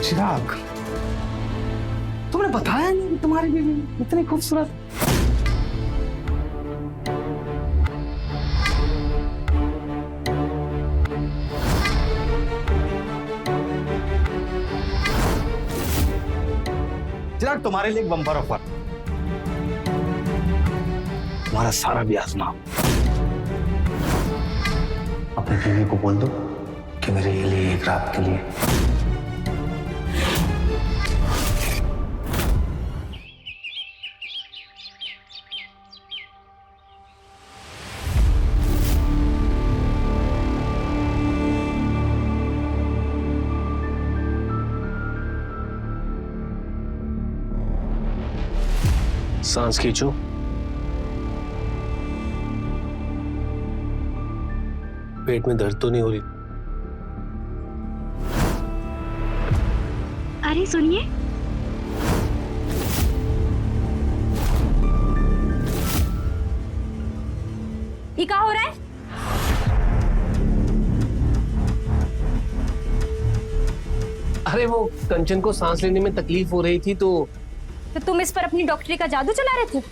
चिराग, तुमने बताया नहीं कि तुम्हारी बीवी इतनी खूबसूरत। चिराग, तुम्हारे लिए एक बम्पर ऑफर, तुम्हारा सारा भी आजमा। अपने बीवी को बोल दो कि मेरे लिए एक रात के लिए सांस खींचो। पेट में दर्द तो नहीं हो रही? अरे सुनिए, ये क्या हो रहा है? अरे वो कंचन को सांस लेने में तकलीफ हो रही थी तो तुम इस पर अपनी डॉक्टरी का जादू चला रहे थे?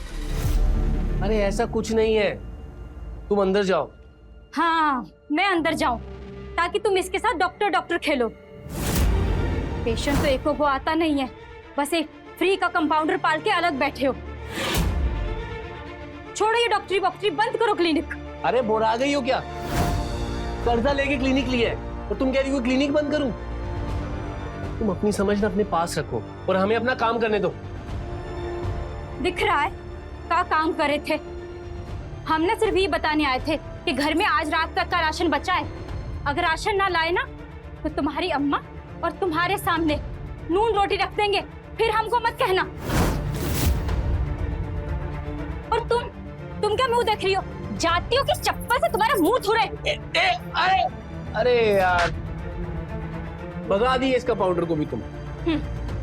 अरे ऐसा कुछ नहीं है, तुम अंदर जाओ। हाँ, मैं अंदर जाऊं ताकि तुम इसके साथ डॉक्टर डॉक्टर खेलो। पेशेंट तो एको को आता नहीं है, बस एक फ्री का कंपाउंडर पाल के अलग बैठे हो। छोड़ो ये डॉक्टरी बॉक्टरी, बंद करो क्लिनिक। अरे बोरा गई हो क्या? कर्जा लेके क्लिनिक लिया है और तुम कह रही हो क्लिनिक बंद करूं? तुम अपनी समझ ना अपने पास रखो और हमें अपना काम करने दो। दिख रहा है क्या काम कर रहे थे? हमने सिर्फ ये बताने आए थे कि घर में आज रात तक का राशन बचा है। अगर राशन ना लाए ना तो तुम्हारी अम्मा और तुम्हारे सामने नून रोटी रख देंगे, फिर हमको मत कहना। और तुम क्या मुंह देख रही हो? जातियों की चप्पल से तुम्हारा मुंह थुरे। अरे यार, भगा दिए इसका पाउडर को भी तुम।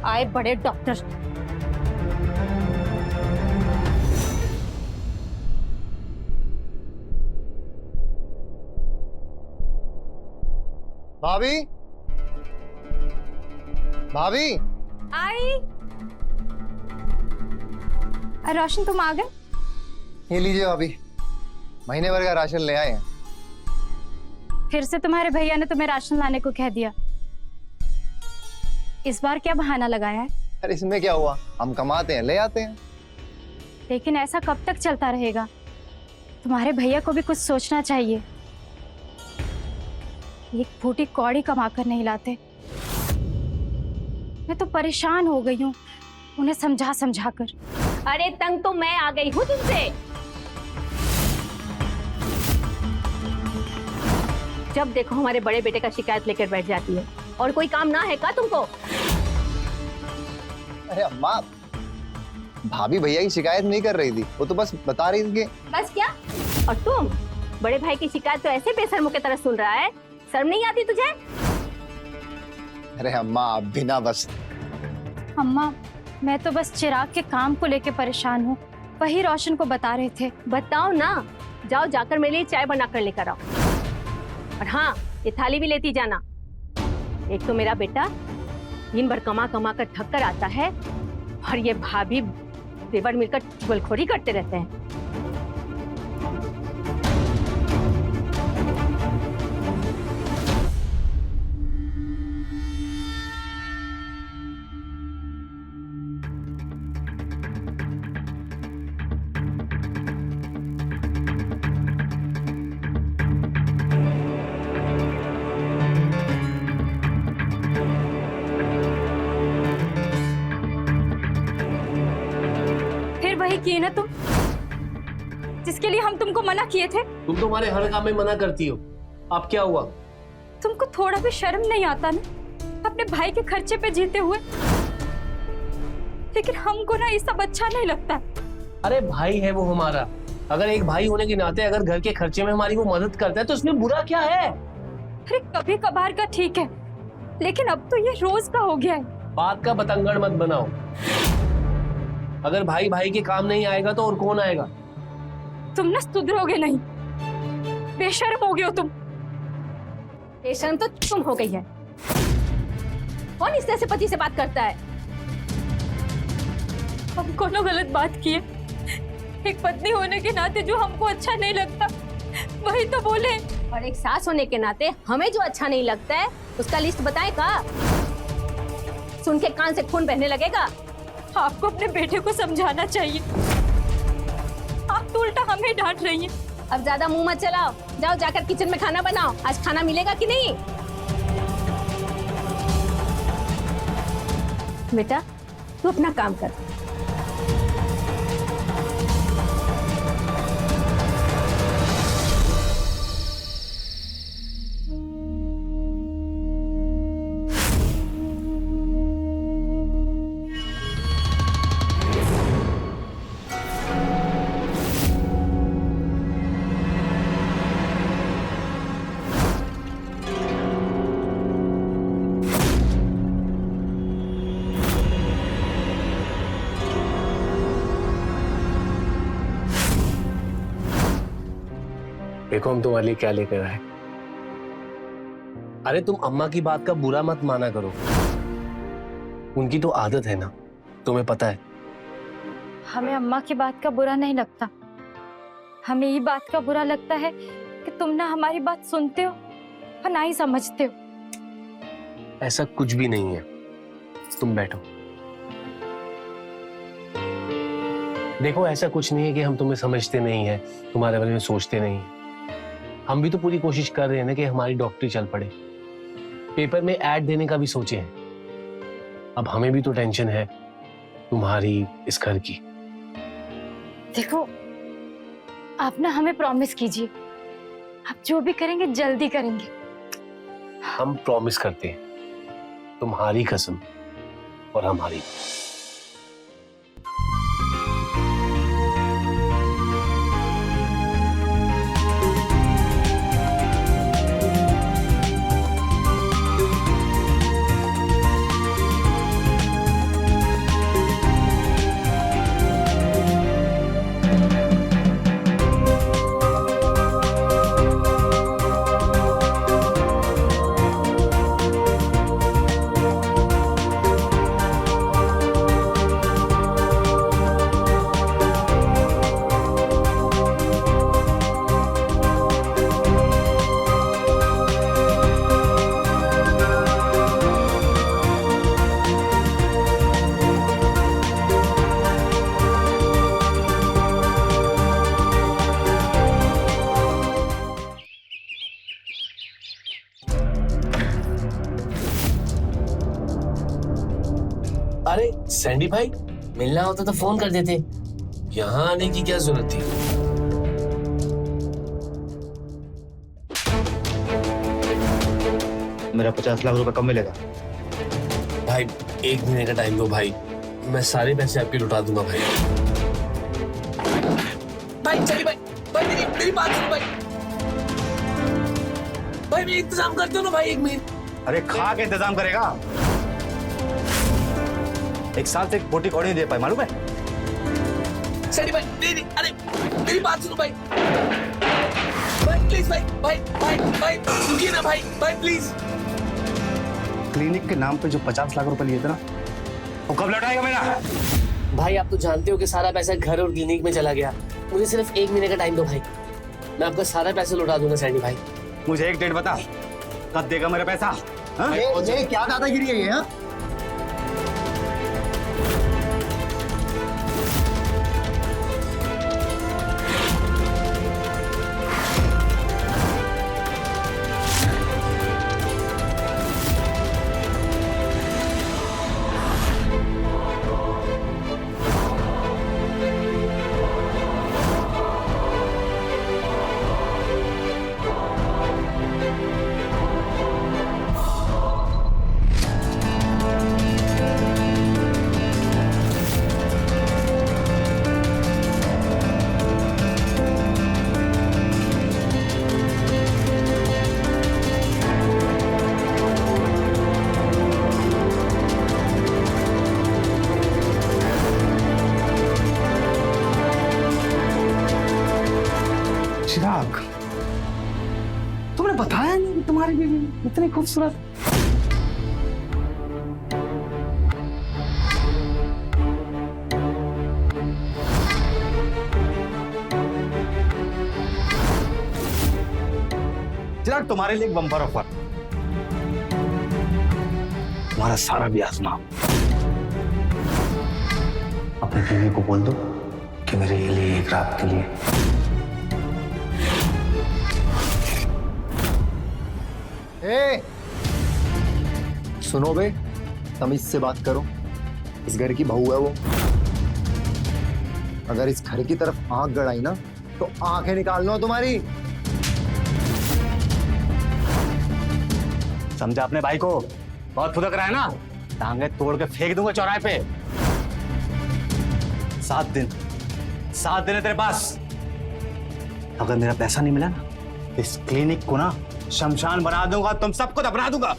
आए बड़े डॉक्टर। भाभी, भाभी आई। रोशन तुम आ गए? ये लीजिए भाभी, महीने भर का राशन ले आए हैं। फिर से तुम्हारे भैया ने तुम्हें राशन लाने को कह दिया। इस बार क्या बहाना लगाया है? अरे इसमें क्या हुआ, हम कमाते हैं ले आते हैं। लेकिन ऐसा कब तक चलता रहेगा? तुम्हारे भैया को भी कुछ सोचना चाहिए। एक फूटी कौड़ी कमा कर नहीं लाते। मैं तो परेशान हो गई हूँ उन्हें समझा समझा कर। अरे तंग तो मैं आ गई हूँ तुमसे। जब देखो हमारे बड़े बेटे का शिकायत लेकर बैठ जाती है। और कोई काम ना है का तुमको? अरे अम्मा, भाभी भैया की शिकायत नहीं कर रही थी, वो तो बस बता रही थी कि बस क्या? और तुम बड़े भाई की शिकायत तो ऐसे बेशर्मों की तरह सुन रहा है, शर्म नहीं आती तुझे? अरे अम्मा आप भी ना बस। अम्मा, मैं तो बस चिराग के काम को लेके परेशान हूँ, वही रोशन को बता रहे थे। बताओ ना, जाओ जाकर मेरे लिए चाय बना कर लेकर आओ। और हाँ, ये थाली भी लेती जाना। एक तो मेरा बेटा दिन भर कमा कमा कर थक कर आता है और ये भाभी देवर मिलकर चुगलखोरी करते रहते हैं। किए ना तुम, जिसके लिए हम तुमको मना किए थे। तुम तो हमारे हर काम में मना करती हो, अब क्या हुआ? तुमको थोड़ा भी शर्म नहीं आता ना अपने भाई के खर्चे पे जीते हुए? लेकिन हमको ना ये सब अच्छा नहीं लगता। अरे भाई है वो हमारा, अगर एक भाई होने के नाते अगर घर के खर्चे में हमारी वो मदद करता है तो उसमें बुरा क्या है? अरे कभी कभार का ठीक है, लेकिन अब तो ये रोज का हो गया है। बात का बतंगड़ मत बनाओ। अगर भाई भाई के काम नहीं आएगा तो और कौन आएगा? तुम ना सुधरोगे नहीं, बेशर्म हो गए हो तुम। बेशर्म तो तुम हो गई है। कौन इस तरह से पति से बात करता है? हम कोनो गलत बात किए? एक पत्नी होने के नाते जो हमको अच्छा नहीं लगता वही तो बोले। और एक सास होने के नाते हमें जो अच्छा नहीं लगता है उसका लिस्ट बताए का? सुन के कान से खून बहने लगेगा। आपको अपने बेटे को समझाना चाहिए, आप तो उल्टा हमें डांट रही हैं। अब ज्यादा मुंह मत चलाओ, जाओ जाकर किचन में खाना बनाओ। आज खाना मिलेगा कि नहीं? बेटा तू अपना काम कर। देखो हम तुम्हारे लिए क्या लेकर आए। अरे तुम अम्मा की बात का बुरा मत माना करो, उनकी तो आदत है ना, तुम्हें पता है। हमें अम्मा की बात का बुरा नहीं लगता, हमें ये बात का बुरा लगता है कि तुम ना हमारी बात सुनते हो और ना ही समझते हो। ऐसा कुछ भी नहीं है, तुम बैठो। देखो ऐसा कुछ नहीं है कि हम तुम्हें समझते नहीं है, तुम्हारे बारे में सोचते नहीं है। हम भी तो पूरी कोशिश कर रहे हैं ना कि हमारी डॉक्टरी चल पड़े, पेपर में ऐड देने का भी सोचे हैं। अब हमें भी तो टेंशन है तुम्हारी, इस घर की। देखो आप ना हमें प्रॉमिस कीजिए, आप जो भी करेंगे जल्दी करेंगे। हम प्रॉमिस करते हैं, तुम्हारी कसम और हमारी। अरे सैंडी भाई, मिलना होता तो फोन कर देते, यहाँ आने की क्या जरूरत थी? मेरा 50 लाख रुपए कब मिलेगा? भाई 1 महीने का टाइम दो भाई, मैं सारे पैसे आपके लौटा दूंगा भाई। भाई चलिए भाई, भाई मेरी बात सुनो भाई। भाई मैं इंतजाम करते हो ना भाई 1 महीने। अरे खा के इंतजाम करेगा, 1 साल से एक बोटी कौड़ी नहीं दे पाए, मालूम है? सैंडी भाई नहीं, अरे मेरी बात सुनो भाई। भाई प्लीज भाई, भाई भाई भाई रुकिए ना भाई, भाई प्लीज। क्लिनिक के नाम पे जो 50 लाख रुपए लिए थे ना, वो कब लौटाएगा मेरा? भाई आप तो जानते हो कि सारा पैसा घर और क्लिनिक में चला गया, मुझे सिर्फ 1 महीने का टाइम दो भाई, मैं आपका सारा पैसा लौटा दूंगा सैंडी भाई। मुझे एक डेट बता, कब देगा मेरा पैसा? ये क्या दादागिरी है ये? हाँ? चिराग, तुमने बताया नहीं कि तुम्हारी बीवी इतनी खूबसूरत। चिराग तुम्हारे लिए एक बम्पर ऑफर, तुम्हारा सारा ब्याज माफ। अपने बीवी को बोल दो कि मेरे लिए एक रात के लिए सुनो बे, तमीज से बात करो। इस घर की बहू है वो। अगर इस घर की तरफ आंख गड़ाई ना तो आंखें निकाल लो तुम्हारी। समझा अपने भाई को? बहुत फुदक रहा है ना, टांगे तोड़ के फेंक दूंगा चौराहे पे। 7 दिन है तेरे पास। अगर मेरा पैसा नहीं मिला ना, इस क्लिनिक को ना शमशान बना दूंगा, तुम सबको दफना दूंगा।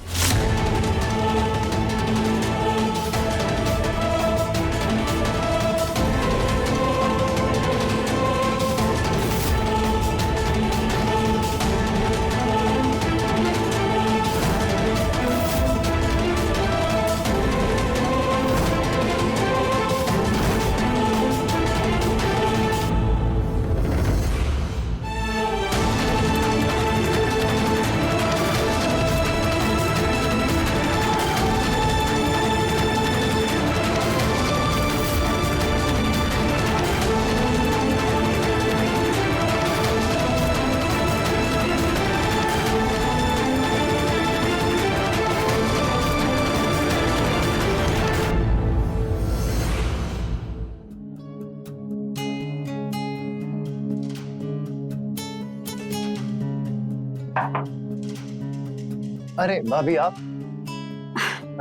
अरे भाभी आप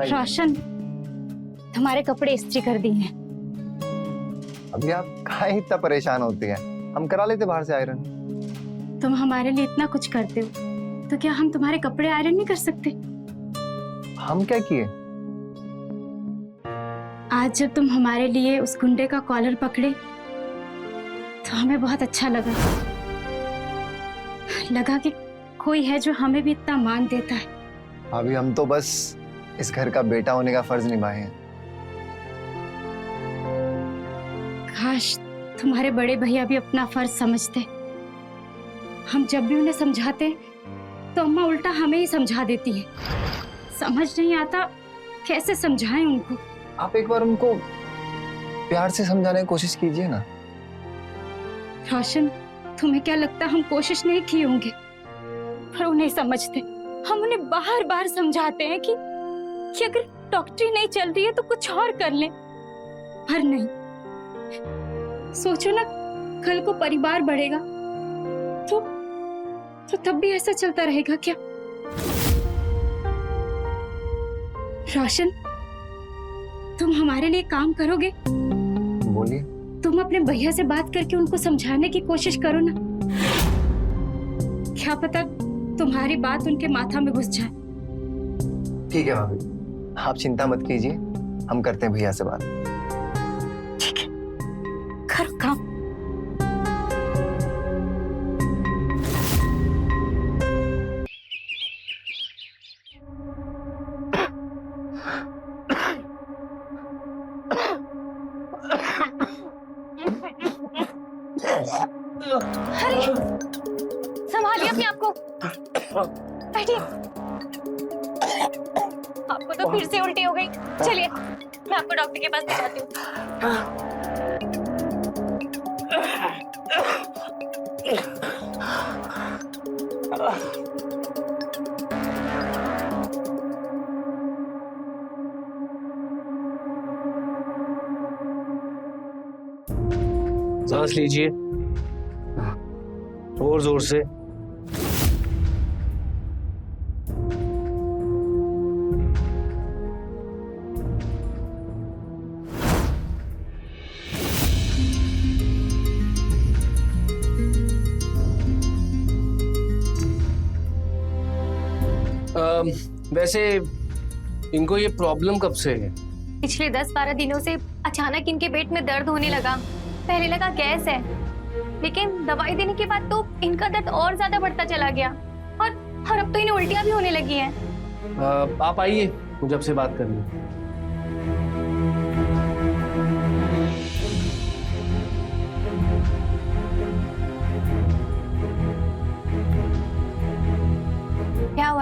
रोशन, तुम्हारे कपड़े इस्त्री कर दिए हैं। अभी आप काहे इतना परेशान होती हैं? हम करा लेते बाहर से आयरन। तुम हमारे लिए इतना कुछ करते हो, तो क्या हम तुम्हारे कपड़े आयरन नहीं कर सकते? हम क्या किए? आज जब तुम हमारे लिए उस गुंडे का कॉलर पकड़े तो हमें बहुत अच्छा लगा कि कोई है जो हमें भी इतना मान देता है। अभी हम तो बस इस घर का बेटा होने का फर्ज निभाए हैं। काश तुम्हारे बड़े भैया भी अपना फर्ज समझते। हम जब भी उन्हें समझाते तो अम्मा उल्टा हमें ही समझा देती है। समझ नहीं आता कैसे समझाएं उनको। आप एक बार उनको प्यार से समझाने की कोशिश कीजिए ना। रोशन, तुम्हें क्या लगता हम कोशिश नहीं किए होंगे? पर वो नहीं समझते। हम उन्हें बार बार समझाते हैं कि अगर डॉक्टरी नहीं चल रही है तो कुछ और कर लें, पर नहीं। सोचो ना, कल को परिवार बढ़ेगा तो तब भी ऐसा चलता रहेगा क्या? रोशन, तुम हमारे लिए काम करोगे? बोलिए। तुम अपने भैया से बात करके उनको समझाने की कोशिश करो ना। क्या पता तुम्हारी बात उनके माथा में घुस जाए। ठीक है भाभी, आप चिंता मत कीजिए, हम करते हैं भैया से बात। ठीक है, करो काम। अरे, संभालिए अपने आप को। बैठिए। आपको तो फिर से उल्टी हो गई। चलिए, मैं आपको डॉक्टर के पास ले जाती हूँ। सांस लीजिए और जोर से। वैसे इनको ये प्रॉब्लम कब से है? पिछले 10-12 दिनों से अचानक इनके पेट में दर्द होने लगा। पहले लगा गैस है, लेकिन दवाई देने के बाद तो इनका दर्द और ज्यादा बढ़ता चला गया और अब तो इन्हें उल्टियां भी होने लगी हैं। आप आइए, मुझे आपसे बात करनी है।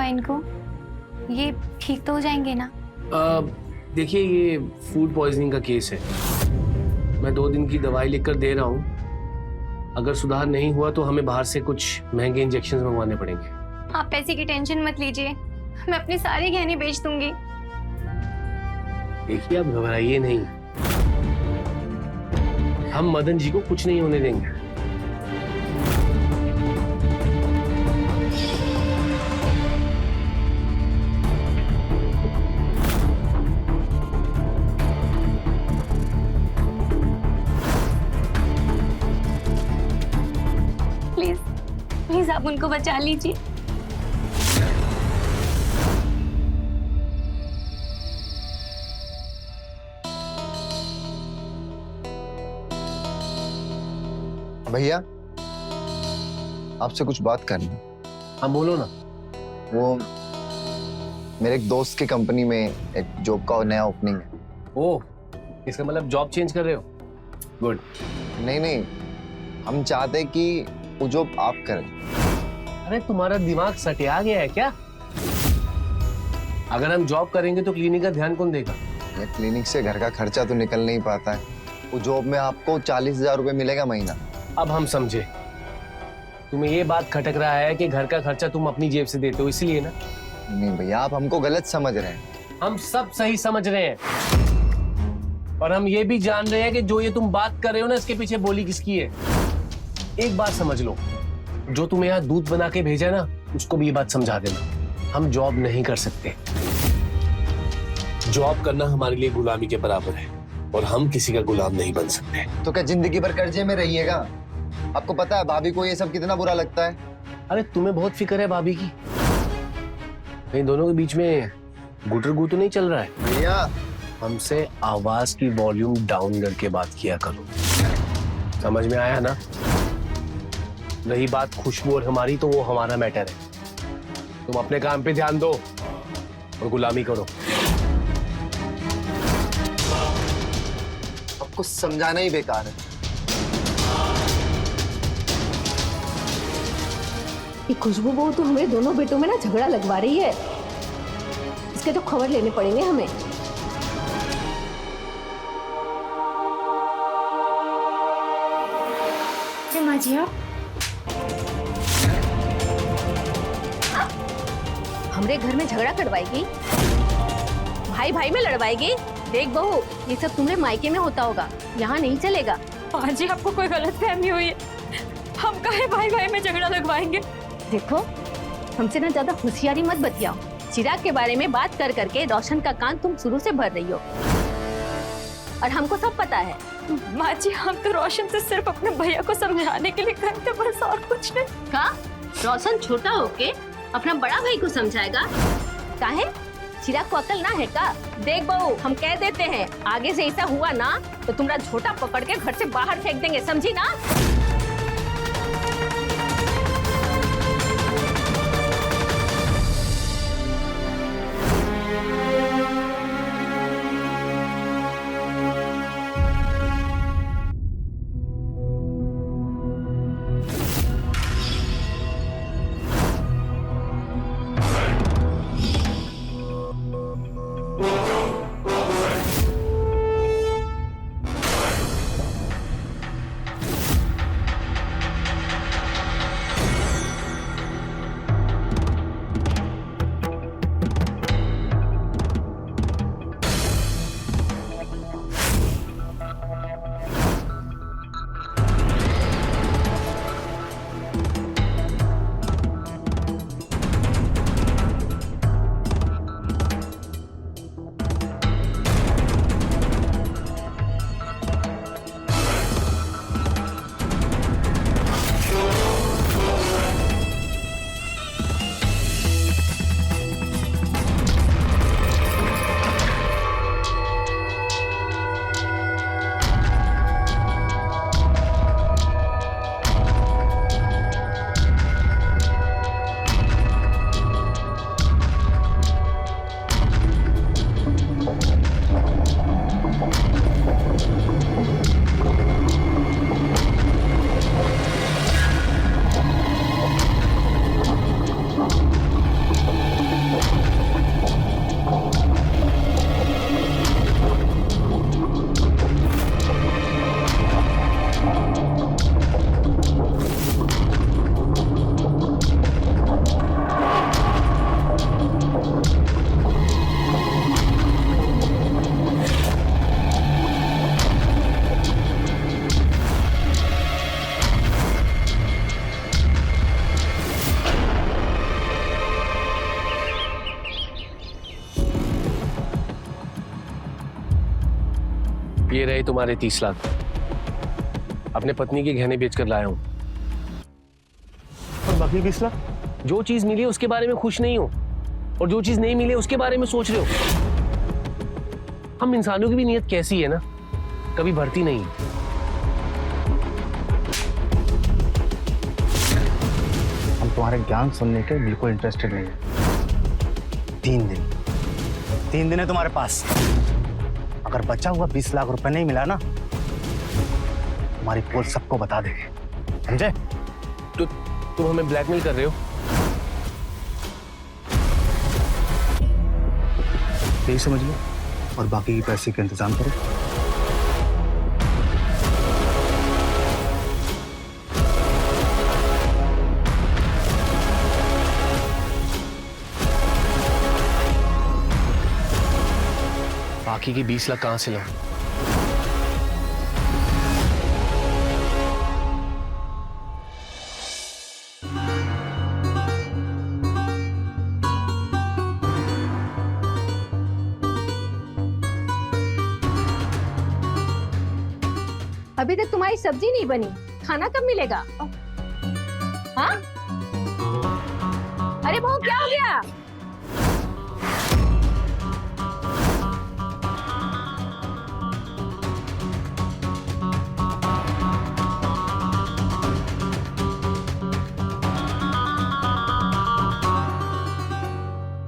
हुआ है इनको? ये ठीक तो हो जाएंगे ना? देखिए, ये फूड पॉइजनिंग का केस है। मैं 2 दिन की दवाई लिखकर दे रहा हूँ। अगर सुधार नहीं हुआ तो हमें बाहर से कुछ महंगे इंजेक्शन मंगवाने पड़ेंगे। आप पैसे की टेंशन मत लीजिए, मैं अपने सारे गहने बेच दूंगी। देखिए, आप घबराइए नहीं, हम मदन जी को कुछ नहीं होने देंगे। प्लीज प्लीज आप उनको बचा लीजिए। भैया, आपसे कुछ बात करनी। हाँ बोलो ना। वो मेरे एक दोस्त की कंपनी में एक जॉब का नया ओपनिंग है। ओह, इसका मतलब जॉब चेंज कर रहे हो? गुड। नहीं नहीं, हम चाहते हैं कि वो जॉब आप करें। अरे तुम्हारा दिमाग सटिया गया है क्या? अगर हम जॉब करेंगे तो क्लिनिक का ध्यान कौन देगा? ये क्लिनिक से घर का खर्चा तो निकल नहीं पाता है। वो जॉब में आपको 40,000 रुपए मिलेगा महीना। अब हम समझे, तुम्हें ये बात खटक रहा है कि घर का खर्चा तुम अपनी जेब से देते हो, इसलिए ना? नहीं भैया, आप हमको गलत समझ रहे हैं। हम सब सही समझ रहे हैं, और हम ये भी जान रहे हैं कि जो ये तुम बात कर रहे हो ना, इसके पीछे बोली किसकी है। एक बात समझ लो, जो तुम्हें यहाँ दूध बना के भेजा है ना, उसको भी ये बात समझा देना, हम जॉब नहीं कर सकते। जॉब करना हमारे लिए गुलामी के बराबर है, और हम किसी का गुलाम नहीं बन सकते। तो क्या जिंदगी भर कर्जे में रहिएगा? आपको पता है भाभी को ये सब कितना बुरा लगता है? अरे तुम्हें बहुत फिक्र है भाभी की। इन दोनों के बीच में गुटर गू तो नहीं चल रहा है? भैया, हमसे आवाज की वॉल्यूम डाउन करके बात किया करो, समझ में आया ना? रही बात खुशबू और हमारी, तो वो हमारा मैटर है। तुम अपने काम पे ध्यान दो और गुलामी करो। आपको समझाना ही बेकार है। ये खुशबू बहू तो हमें दोनों बेटों में ना झगड़ा लगवा रही है। इसके तो खबर लेने पड़ेंगे हमें। माँ जी, आप हमरे घर में झगड़ा करवाएगी, भाई भाई में लड़वाएगी। देख बहू, ये सब तुम्हारे मायके में होता होगा, यहाँ नहीं चलेगा। माँ जी, आपको कोई गलतफहमी हुई है, हम काहे भाई भाई में झगड़ा लगवाएंगे? देखो, हमसे ना ज्यादा होशियारी मत बतियाओ। चिराग के बारे में बात कर करके रोशन का कान तुम शुरू से भर रही हो, और हमको सब पता है। माँ जी, हम तो रोशन से सिर्फ अपने भैया को समझाने के लिए गए थे, बस और कुछ नहीं। का रोशन छोटा होके अपना बड़ा भाई को समझाएगा? काहे? चिराग को अकल ना है का? देख बहू, हम कह देते हैं, आगे से ऐसा हुआ ना तो तुम्हारा झोटा पकड़ के घर से बाहर फेंक देंगे, समझी ना? ये रहे तुम्हारे 30 लाख। अपने पत्नी के गहने बेचकर लाया हूँ। और बाकी 20 लाख? जो चीज मिली उसके बारे में खुश नहीं हो, और जो चीज नहीं मिली उसके बारे में सोच रहे हो। हम इंसानों की भी नीयत कैसी है ना, कभी भरती नहीं। हम तुम्हारे ज्ञान सुनने के बिल्कुल इंटरेस्टेड नहीं है। 3 दिन है तुम्हारे पास। अगर बचा हुआ 20 लाख रुपए नहीं मिला ना, हमारी पोल सबको बता देंगे, समझे? तो तुम हमें ब्लैकमेल कर रहे हो? यही समझ लो, और बाकी के पैसे का इंतजाम करो। बाकी की 20 लाख कहां से लाऊं? अभी तक तुम्हारी सब्जी नहीं बनी, खाना कब मिलेगा? हाँ? अरे बहू क्या हो गया?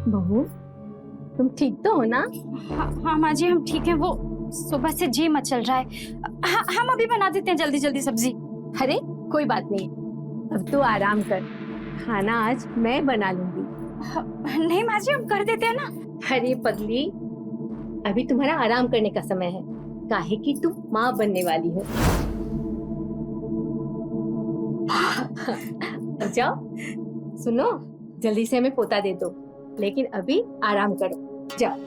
बहू तुम ठीक तो हो ना? हाँ माँ जी, हम ठीक है। वो सुबह से जी मचल रहा है। हम अभी बना देते हैं जल्दी जल्दी सब्जी। अरे कोई बात नहीं, अब तू आराम कर, खाना आज मैं बना लूंगी। नहीं माँ जी, हम कर देते हैं ना। अरे पगली, अभी तुम्हारा आराम करने का समय है, काहे कि तुम माँ बनने वाली हो। जाओ, सुनो, जल्दी से हमें पोता दे दो, लेकिन अभी आराम करो, जाओ।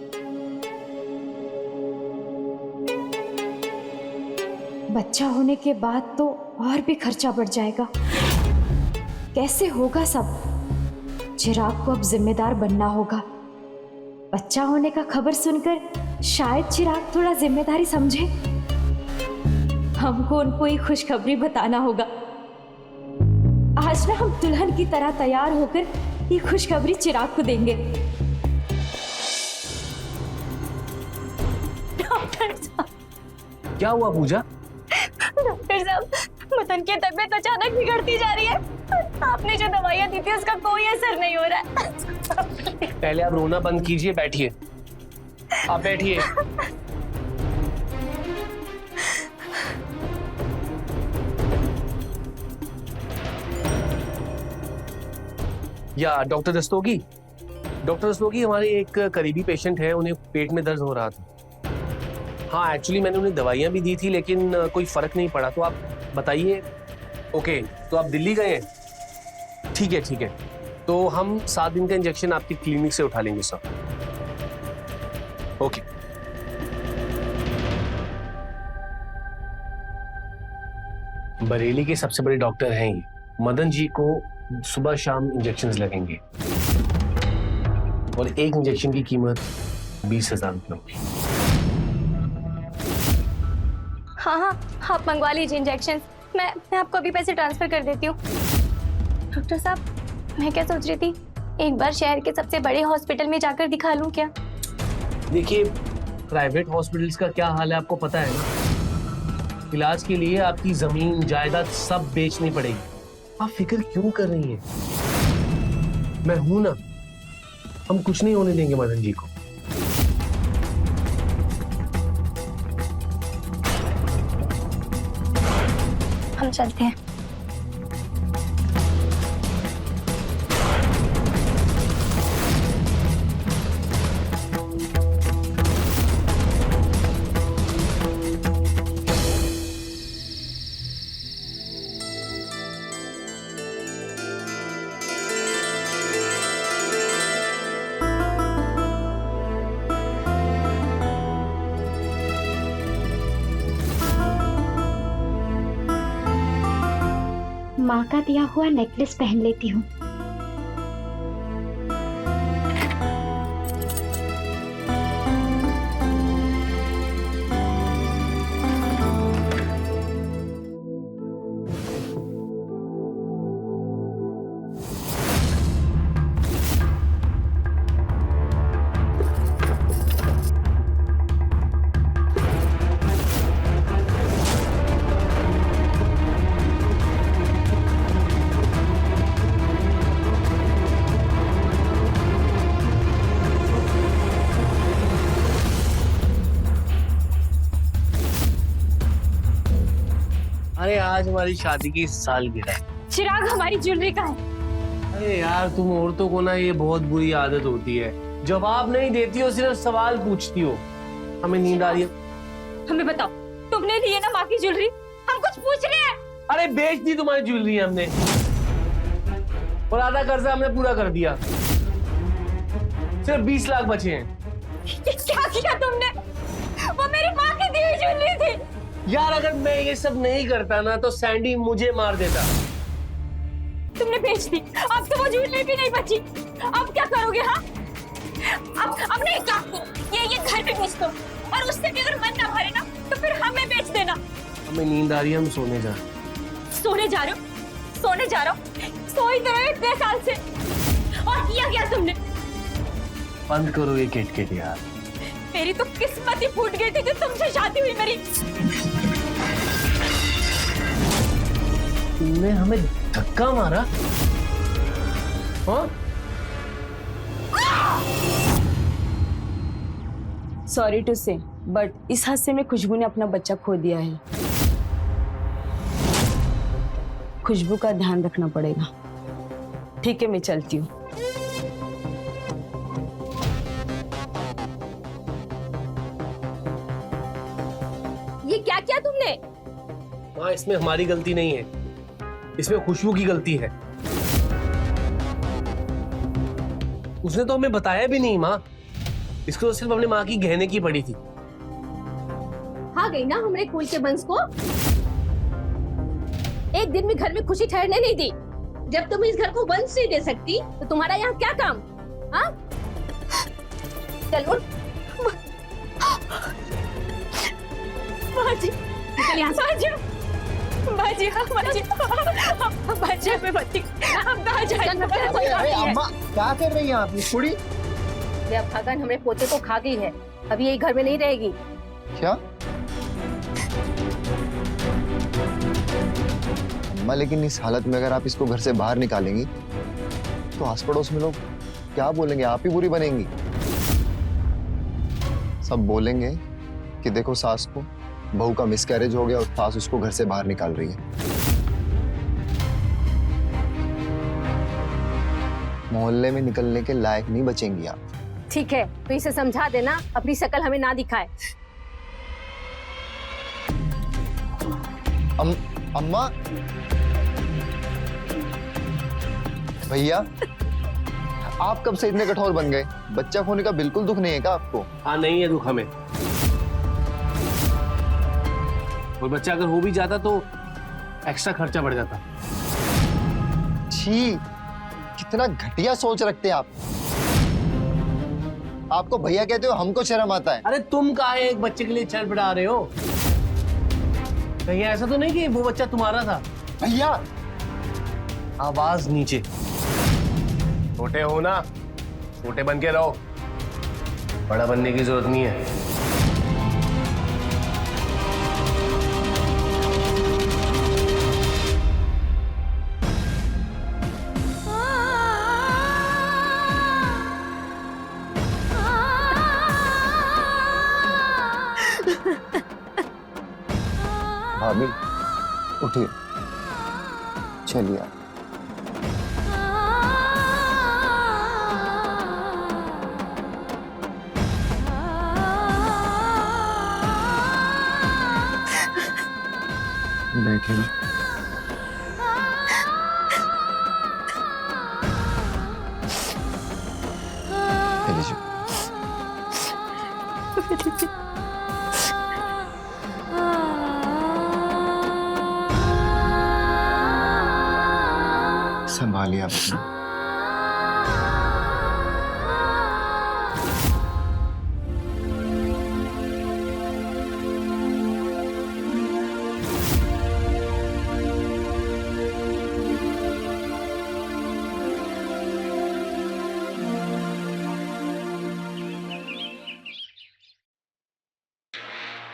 बच्चा होने के बाद तो और भी खर्चा बढ़ जाएगा। कैसे होगा सब? चिराग को अब जिम्मेदार बनना होगा। बच्चा होने का खबर सुनकर शायद चिराग थोड़ा जिम्मेदारी समझे। हमको उनको ये खुशखबरी बताना होगा। आज ना हम दुल्हन की तरह तैयार होकर ये खुशखबरी चिराग को देंगे। डॉक्टर साहब, क्या हुआ पूजा? डॉक्टर साहब, मदन की तबीयत अचानक बिगड़ती जा रही है। आपने जो दवाइयाँ दी थी उसका कोई असर नहीं हो रहा है। पहले आप रोना बंद कीजिए, बैठिए। आप बैठिए। या डॉक्टर दस्तोगी? डॉक्टर दस्तोगी, हमारे एक करीबी पेशेंट है, उन्हें पेट में दर्द हो रहा था। हाँ, एक्चुअली मैंने उन्हें दवाइयाँ भी दी थी, लेकिन कोई फर्क नहीं पड़ा। तो आप बताइए। ओके, तो आप दिल्ली गए हैं? ठीक है ठीक है, तो हम 7 दिन का इंजेक्शन आपकी क्लिनिक से उठा लेंगे सर। ओके। बरेली के सबसे बड़े डॉक्टर हैं ये। मदन जी को सुबह शाम इंजेक्शंस लगेंगे, और एक इंजेक्शन की कीमत 20,000 रुपये होगी। हाँ हाँ, आप मंगवा लीजिए इंजेक्शन। मैं आपको अभी पैसे ट्रांसफर कर देती हूँ। डॉक्टर साहब, मैं क्या सोच रही थी, एक बार शहर के सबसे बड़े हॉस्पिटल में जाकर दिखा लूँ क्या? देखिए, प्राइवेट हॉस्पिटल्स का क्या हाल है आपको पता है ना। इलाज के लिए आपकी जमीन जायदाद सब बेचनी पड़ेगी। आप फिक्र क्यों कर रही हैं? मैं हूं ना, हम कुछ नहीं होने देंगे मदन जी को। हम चलते हैं। माँ का दिया हुआ नेकलेस पहन लेती हूँ। अरे आज हमारी शादी की सालगिरह है। चिराग हमारी ज्वेलरी का है। अरे यार तुम औरतों को ना ये बहुत बुरी आदत होती है, जवाब नहीं देती हो, सिर्फ सवाल पूछती हो। हमें नींद आ रही है। हमें बताओ, तुमने ली है ना माँ की ज्वेलरी? हम कुछ पूछ रहे हैं। अरे बेच दी तुम्हारी ज्वेलरी हमने, और आधा कर्जा हमने पूरा कर दिया। सिर्फ 20 लाख बचे हैं। ये क्या किया तुमने? वो मेरी माँ की दी हुई ज्वेलरी थी। यार अगर मैं ये सब नहीं करता ना तो सैंडी मुझे मार देता। तुमने बेच दी, अब तो वो ज्वेलरी भी नहीं बची। अब क्या करोगे? हाँ, अब नहीं, काम को ये घर पे बेच दो, और उससे भी अगर मन ना भरे ना तो फिर हमें बेच देना। हमें नींद आ रही है, हम सोने जा। सोने जा रहे हो? सोने जा रहा हूँ? सो ही तो रहे हो इतने साल से, और किया क्या तुमने? बंद करो ये किट यार। मेरी तो किस्मत ही फूट गई थी जो तुमसे शादी हुई मेरी। तुमने हमें धक्का मारा? हाँ? सॉरी टू से, बट इस हादसे में खुशबू ने अपना बच्चा खो दिया है। खुशबू का ध्यान रखना पड़ेगा। ठीक है, मैं चलती हूँ। ये क्या किया तुमने? माँ इसमें हमारी गलती नहीं है, इसमें खुशबू की गलती है। उसने तो हमें बताया भी नहीं माँ, इसको तो सिर्फ अपनी माँ की गहने की पड़ी थी। आ गई ना हमारे कुल के वंश को। एक दिन भी घर में खुशी ठहरने नहीं दी। जब तुम इस घर को वंश नहीं दे सकती तो तुम्हारा यहाँ क्या काम? हाँ, चलो बाजी, निकल यहाँ से। बाजी, बाजी हमें बच्ची, हम कहाँ जाएंगे? अम्मा क्या कर रही हैं आप? ये कुड़ी ये अब खागन हमारे पोते को खा गई है, अभी यही घर में नहीं रहेगी। क्या? अम्मा लेकिन इस हालत में अगर आप इसको घर से बाहर निकालेंगी तो आस पड़ोस में लोग क्या बोलेंगे? आप ही बुरी बनेंगी। सब बोलेंगे कि देखो सास को, बहू का मिसकैरेज हो गया और सास उसको घर से बाहर निकाल रही है। मोहल्ले में निकलने के लायक नहीं बचेंगी आप। ठीक है, तो इसे समझा देना अपनी शक्ल हमें ना दिखाए। अम्मा, भैया आप कब से इतने कठोर बन गए? बच्चा खोने का बिल्कुल दुख नहीं है क्या आपको? हाँ नहीं है दुख हमें, और बच्चा अगर हो भी जाता तो एक्स्ट्रा खर्चा बढ़ जाता। छी, कितना घटिया सोच रखते हैं आप। आपको भैया कहते हो, हमको शर्म आता है। अरे तुम काहे एक बच्चे के लिए छटपटा रहे हो? कहीं ऐसा तो नहीं कि वो बच्चा तुम्हारा था? भैया आवाज नीचे। छोटे हो ना, छोटे बन के रहो, बड़ा बनने की जरूरत नहीं है। भाभी उठिए, चलिए आप। बैठिए। संभालिए आप अपना।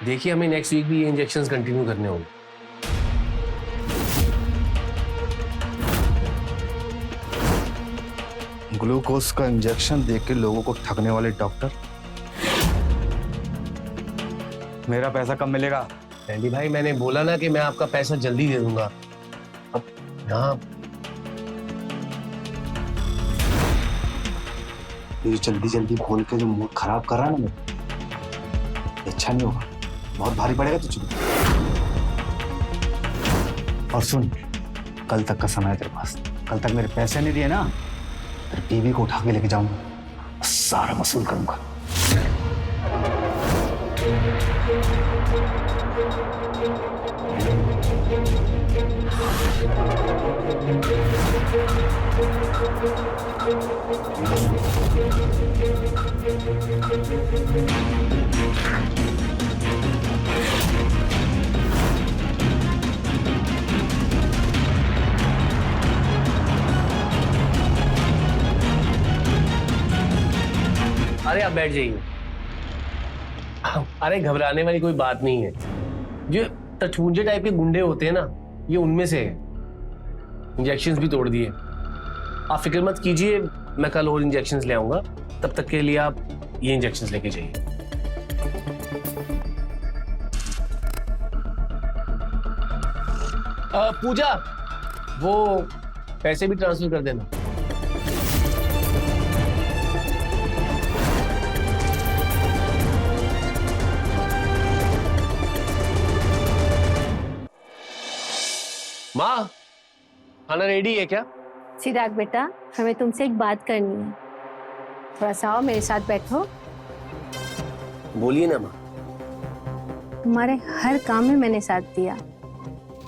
देखिए हमें नेक्स्ट वीक भी ये इंजेक्शंस कंटिन्यू करने होंगे। ग्लूकोज का इंजेक्शन देके के लोगों को ठगने वाले डॉक्टर। मेरा पैसा कब मिलेगा? एंडी भाई, मैंने बोला ना कि मैं आपका पैसा जल्दी दे दूंगा। अब यहाँ ये जल्दी जल्दी बोल के जो मूड खराब कर रहा है ना मेरा, ये अच्छा नहीं होगा, बहुत भारी पड़ेगा तुझे। और सुन, कल तक का समय है तेरे पास। कल तक मेरे पैसे नहीं दिए ना, तेरी बीवी को उठा के लेके जाऊंगा, सारा वसूल करूंगा। अरे आप बैठ जाइए। अरे घबराने वाली कोई बात नहीं है। जो टचमुंजे टाइप के गुंडे होते हैं ना, ये उनमें से है। इंजेक्शंस भी तोड़ दिए। आप फिक्र मत कीजिए, मैं कल और इंजेक्शंस ले आऊंगा। तब तक के लिए आप ये इंजेक्शंस लेके जाइए। पूजा, वो पैसे भी ट्रांसफर कर देना। माँ, खाना रेडी है क्या? चिराग बेटा, हमें तुमसे एक बात करनी है। थोड़ा सा आओ, मेरे साथ बैठो। बोलिए ना माँ। तुम्हारे हर काम में मैंने साथ दिया,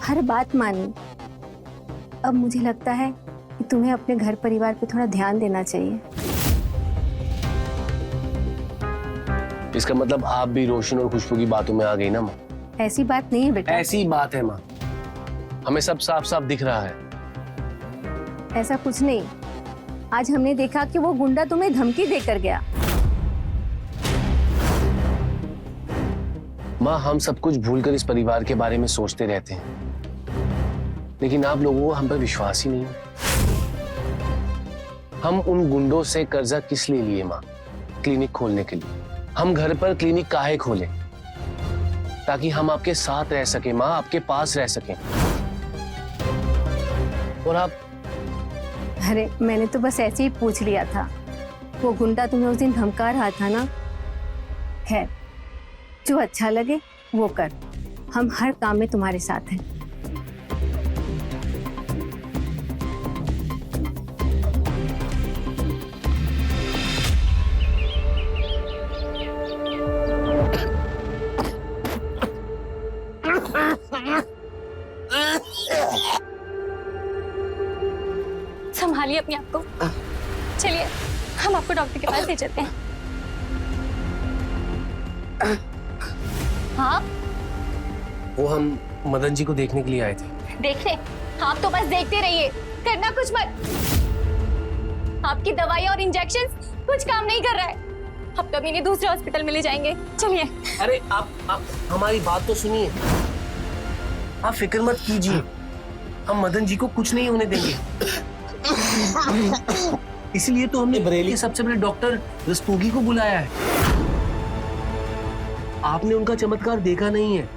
हर बात मानी। अब मुझे लगता है कि तुम्हें अपने घर परिवार पे थोड़ा ध्यान देना चाहिए। इसका मतलब आप भी रोशन और खुशबू की बातों में आ गई ना माँ? ऐसी बात नहीं है बेटा। ऐसी बात है माँ, हमें सब साफ साफ दिख रहा है। ऐसा कुछ नहीं। आज हमने देखा कि वो गुंडा तुम्हें धमकी देकर गया। माँ, हम सब कुछ भूलकर इस परिवार के बारे में सोचते रहते हैं, लेकिन आप लोगों को हम पर विश्वास ही नहीं है। हम उन गुंडों से कर्जा किस लिए लिए माँ? क्लिनिक खोलने के लिए। हम घर पर क्लिनिक काहे खोले? ताकि हम आपके साथ रह सके माँ, आपके पास रह सकें। और आप? अरे मैंने तो बस ऐसे ही पूछ लिया था। वो गुंडा तुम्हें उस दिन धमका रहा था ना। है, जो अच्छा लगे वो कर। हम हर काम में तुम्हारे साथ हैं। संभालिए अपने आप को। चलिए, हम आपको डॉक्टर के पास ले चलते हैं। हाँ, वो हम मदन जी को देखने के लिए आए थे। देखने? आप तो बस देखते रहिए, करना कुछ मत। आपकी दवाई और इंजेक्शन कुछ काम नहीं कर रहा है। अब कभी नहीं दूसरे हॉस्पिटल में ले जाएंगे। चलिए। अरे आप हमारी बात तो सुनिए। आप फिक्र मत कीजिए, हम मदन जी को कुछ नहीं होने देंगे। इसलिए तो हमने बरेली के सबसे बड़े डॉक्टर रस्तोगी को बुलाया है। आपने उनका चमत्कार देखा नहीं है।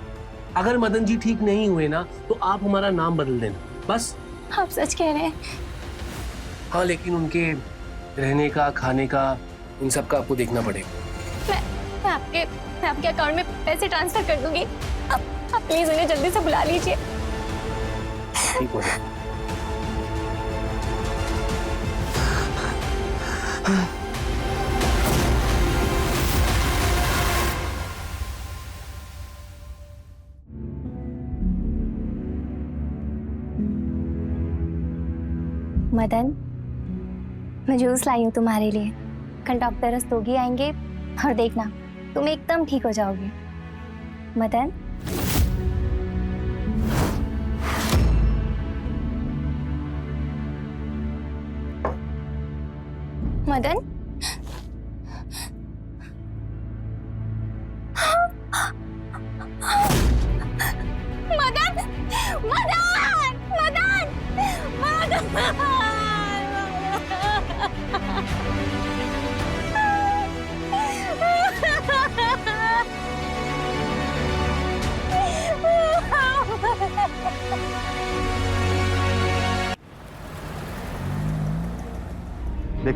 अगर मदन जी ठीक नहीं हुए ना, तो आप हमारा नाम बदल देना बस। आप सच कह रहे हैं? हाँ, लेकिन उनके रहने का, खाने का, इन सब का आपको देखना पड़ेगा। मैं आपके अकाउंट में पैसे ट्रांसफर कर दूंगी। आप प्लीज उन्हें जल्दी से बुला लीजिए। ठीक हो जाए। मदन, मैं जूस लाई हूँ तुम्हारे लिए। कल डॉक्टर रस्तोगी आएंगे और देखना तुम एकदम ठीक हो जाओगे। मदन, मदन, मदन, मदन, मदन, मदन।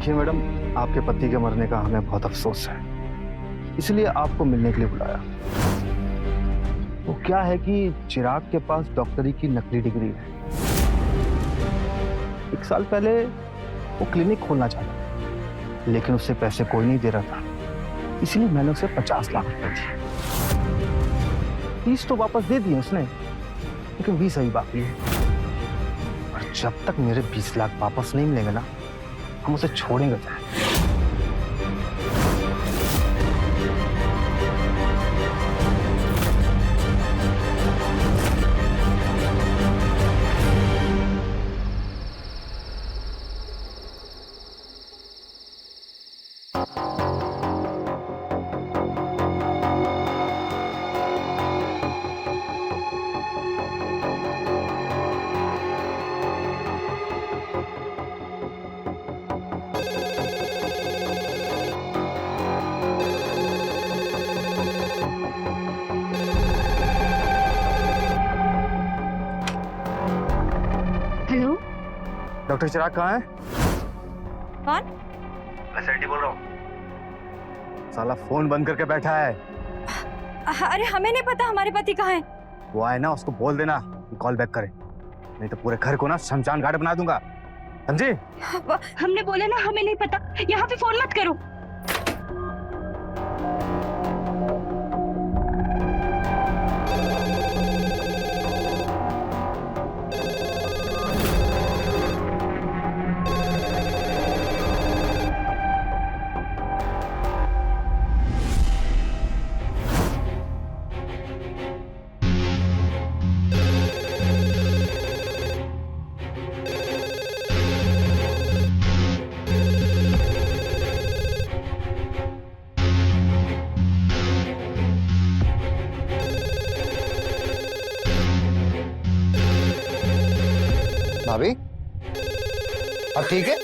देखिए मैडम, आपके पति के मरने का हमें बहुत अफसोस है, इसलिए आपको मिलने के लिए बुलाया। वो क्या है कि चिराग के पास डॉक्टरी की नकली डिग्री है। 1 साल पहले वो क्लिनिक खोलना चाहता, लेकिन उससे पैसे कोई नहीं दे रहा था, इसलिए मैंने उसे 50 लाख रुपए दिए। 30 तो वापस दे दिए उसने, लेकिन 20 अभी बाकी है। और जब तक मेरे 20 लाख वापस नहीं मिलेंगे ना, हम उसे छोड़ेंगे नहीं। हेलो, डॉक्टर चिराग कहाँ है? कौन? मैं सेठी बोल रहा हूँ। साला फोन बंद करके बैठा है। अरे हमें नहीं पता हमारे पति कहाँ हैं। वो आए ना, उसको बोल देना कि कॉल बैक करे, नहीं तो पूरे घर को ना शमशान घाट बना दूंगा, समझी? हमने बोला ना हमें नहीं पता, यहाँ पे फोन मत करो। भाभी, अब ठीक है?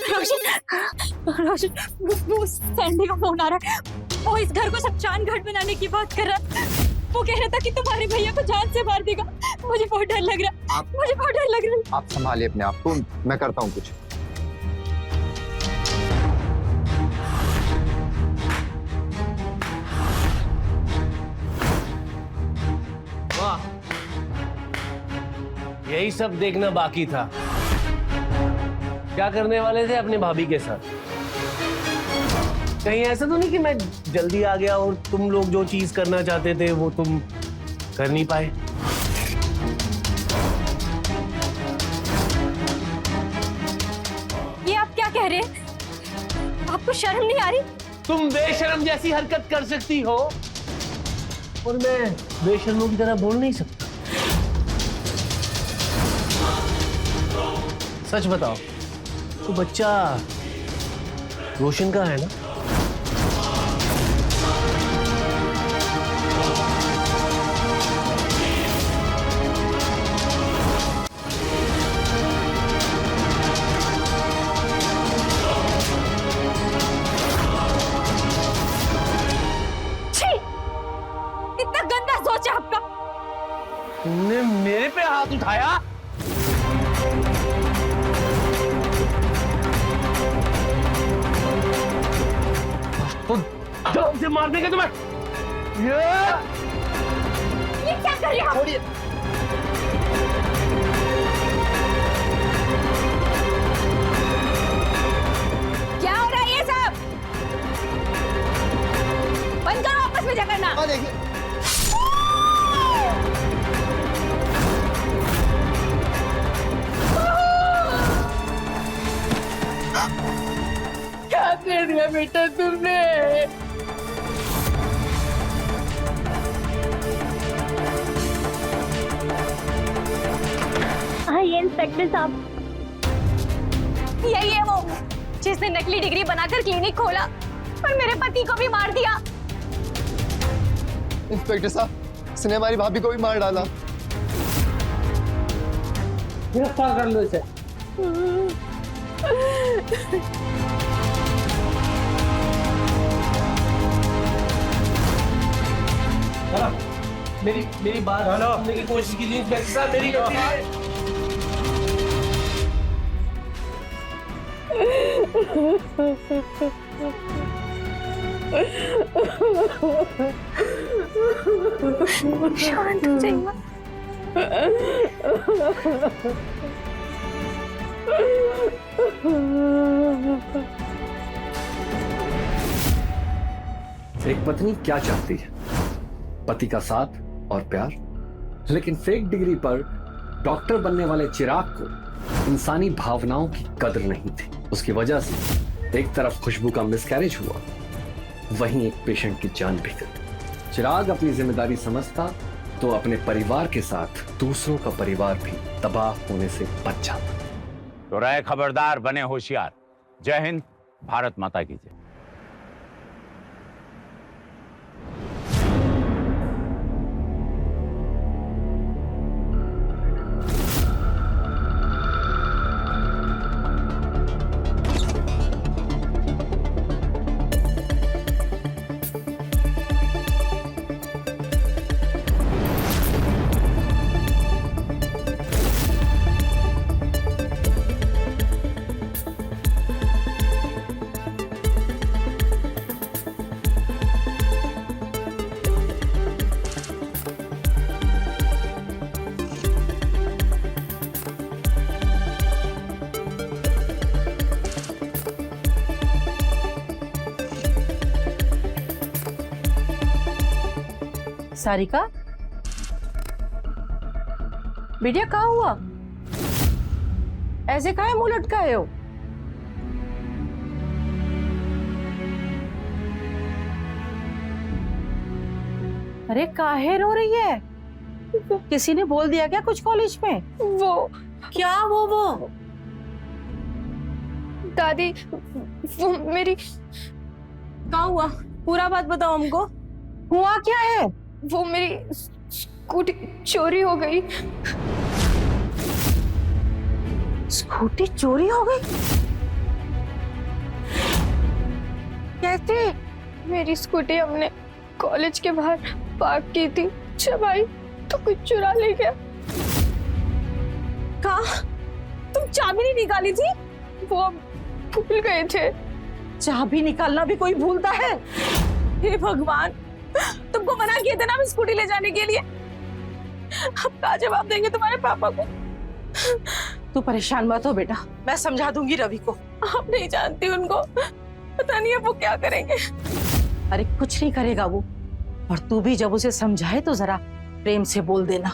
रोशन, वो सैंडी का फोन आ रहा है। वो इस घर को शमशान घाट बनाने की बात कर रहा है। वो कह रहा था कि तुम्हारे भैया को जान से मार देगा। मुझे बहुत डर लग रहा है, मुझे बहुत डर लग रहा है। आप संभालिए अपने आप को, मैं करता हूँ कुछ। वाह, यही सब देखना बाकी था। क्या करने वाले थे अपनी भाभी के साथ? कहीं ऐसा तो नहीं कि मैं जल्दी आ गया और तुम लोग जो चीज करना चाहते थे वो तुम कर नहीं पाए? ये आप क्या कह रहे हैं? आपको शर्म नहीं आ रही? तुम बेशर्म जैसी हरकत कर सकती हो और मैं बेशर्मों की तरह बोल नहीं सकता। सच बताओ, तो बच्चा रोशन का है ना? छी! इतना गंदा सोच है आपका। तुमने मेरे पे हाथ उठाया? तो जान से मार देंगे तुम्हें। ये क्या कर रहे हो? छोड़िए। क्या हो रहा है ये सब? बंद करो आपस में झगड़ना। देखिए, क्या कर दिया बेटा तुमने? ये इंस्पेक्टर साहब, यही है वो जिसने नकली डिग्री बनाकर क्लिनिक खोला और मेरे पति को भी मार दिया। इंस्पेक्टर साहब, इसने हमारी भाभी को भी मार डाला। गिरफ्तार कर लो इसे। मेरी बात सुनने की कोशिश कीजिए इंस्पेक्टर साहब, मेरी गलती है। शांत हो जाइए माँ। एक पत्नी क्या चाहती है? पति का साथ और प्यार। लेकिन फेक डिग्री पर डॉक्टर बनने वाले चिराग को इंसानी भावनाओं की कदर नहीं थी। उसकी वजह से एक तरफ खुशबू का मिसकैरेज हुआ, वहीं एक पेशेंट की जान भी गई। चिराग अपनी जिम्मेदारी समझता तो अपने परिवार के साथ दूसरों का परिवार भी तबाह होने से बच जाता। तो रहे खबरदार, बने होशियार। जय हिंद, भारत माता की जय। सारिका, बेटिया कहाँ हुआ? ऐसे काहे मुंह लटकाए हो? अरे काहे रो रही है? किसी ने बोल दिया क्या कुछ कॉलेज में? वो क्या वो? दादी, वो मेरी कहाँ हुआ? पूरा बात बताओ हमको। हुआ क्या है? वो मेरी स्कूटी चोरी हो गई। स्कूटी चोरी हो गई? कैसे? मेरी स्कूटी हमने कॉलेज के बाहर पार्क की थी, जब आई तो कुछ चुरा ले गया। कहाँ? तुम चाबी नहीं निकाली थी? वो भूल गए थे। चाबी निकालना भी कोई भूलता है? हे भगवान, तुमको मना किए थे ना हम स्कूटी ले जाने के लिए। अब क्या जवाब देंगे तुम्हारे पापा को? तू परेशान मत हो बेटा, मैं समझा दूंगी रवि को। आप नहीं जानती उनको, पता नहीं है वो क्या करेंगे। अरे कुछ नहीं करेगा वो, और तू भी जब उसे समझाए तो जरा प्रेम से बोल देना।